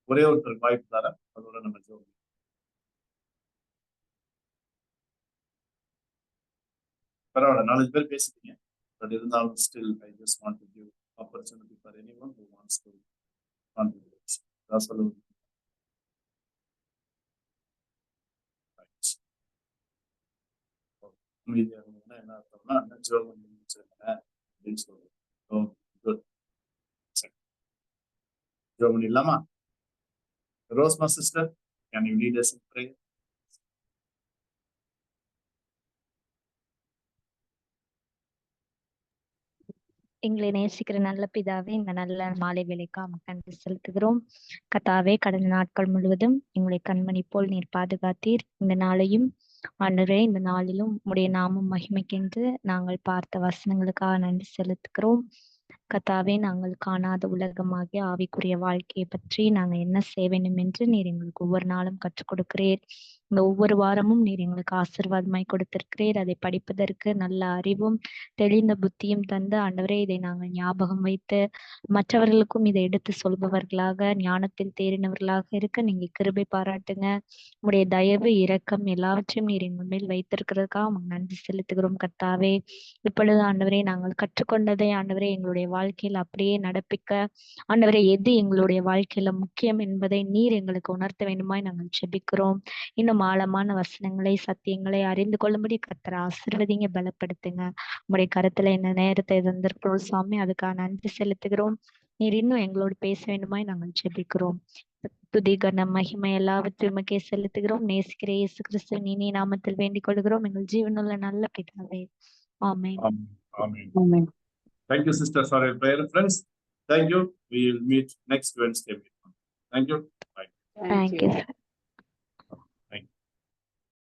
ஒரே ஒருத்தருக்கு வாய்ப்பு தர, அதோட நம்ம ஜோம். பரவாயில்ல, 4 பேர் பேசிட்டீங்க. பட் இருந்தாலும் still I just want to give opportunity for anyone who wants to contribute. அதான் சொல்லுங்க. என்ன அர்த்தம்னா ஜோம் அப்படின்னு சொல்றோம். ஜோம் இல்லாமா? Rosmah sister, can you lead us in prayer? எங்களை நேசிக்கிற நல்ல பிதாவே, இந்த நல்ல மாலை வேலைக்காக நன்றி செலுத்துகிறோம். கர்த்தாவே, கடந்த நாட்கள் முழுவதும் எங்களை கண்மணி போல் நீர் பாதுகாத்தீர். இந்த நாளையும் ஆண்டவரே, இந்த நாளிலும் உம்முடைய நாமம் மகிமைக்கென்று நாங்கள் பார்த்த வசனங்களுக்காக நன்றி செலுத்துகிறோம். கர்த்தாவே, நாங்கள் காணாத உலகமாகிய ஆவிக்குரிய வாழ்க்கையை பற்றி நாங்கள் என்ன செய்ய வேண்டும் என்று நீர் எங்களுக்கு ஒவ்வொரு நாளும் கற்றுக் கொடுக்கிறீர். இந்த ஒவ்வொரு வாரமும் நீர் எங்களுக்கு ஆசீர்வாதமாய் கொடுத்திருக்கிறீர். அதை படிப்பதற்கு நல்ல அறிவும் தெளிந்த புத்தியும் தந்து ஆண்டவரே, இதை நாங்கள் ஞாபகம் வைத்து மற்றவர்களுக்கும் இதை எடுத்து சொல்பவர்களாக, ஞானத்தில் தேறினவர்களாக இருக்க நீங்க கிருபை பாராட்டுங்க. உங்களுடைய தயவு, இரக்கம் எல்லாவற்றையும் நீர் எங்கள் மேல் வைத்திருக்கிறதுக்காக நன்றி செலுத்துகிறோம். கர்த்தாவே, இப்பொழுது ஆண்டவரே, நாங்கள் கற்றுக்கொண்டதை ஆண்டவரே எங்களுடைய வாழ்க்கையில் அப்படியே நடப்பிக்க ஆண்டவரே, எது எங்களுடைய வாழ்க்கையில முக்கியம் என்பதை நீர் எங்களுக்கு உணர்த்த வேண்டுமாய் நாங்கள் ஜெபிக்கிறோம். இன்னும் இன்னும் ஆழமான வசனங்களை சத்தியங்களை அறிந்து கொள்ளும்படி கர்த்தர் ஆசீர்வதிங்க, பலப்படுத்துங்க. உங்களுடைய கருத்துல இந்த நேரத்தை தந்திருக்கிறோம் சுவாமி, அதுக்காக நன்றி செலுத்துகிறோம். நீர் இன்னும் எங்களோடு பேச வேண்டுமாய் நாங்கள் ஜெபிக்கிறோம். துதி கனம் மகிமை எல்லாவற்றையும் உமக்கே செலுத்துகிறோம். நேசிக்கிற இயேசு கிறிஸ்துவின் இனிய நாமத்தில் வேண்டிக் கொள்கிறோம் எங்கள் ஜீவனுள்ள நல்ல பிதாவே. ஆமென். Amen. Thank you, sisters, for your prayer. Friends, thank you. We will meet next Wednesday. Thank you. Bye. Thank you.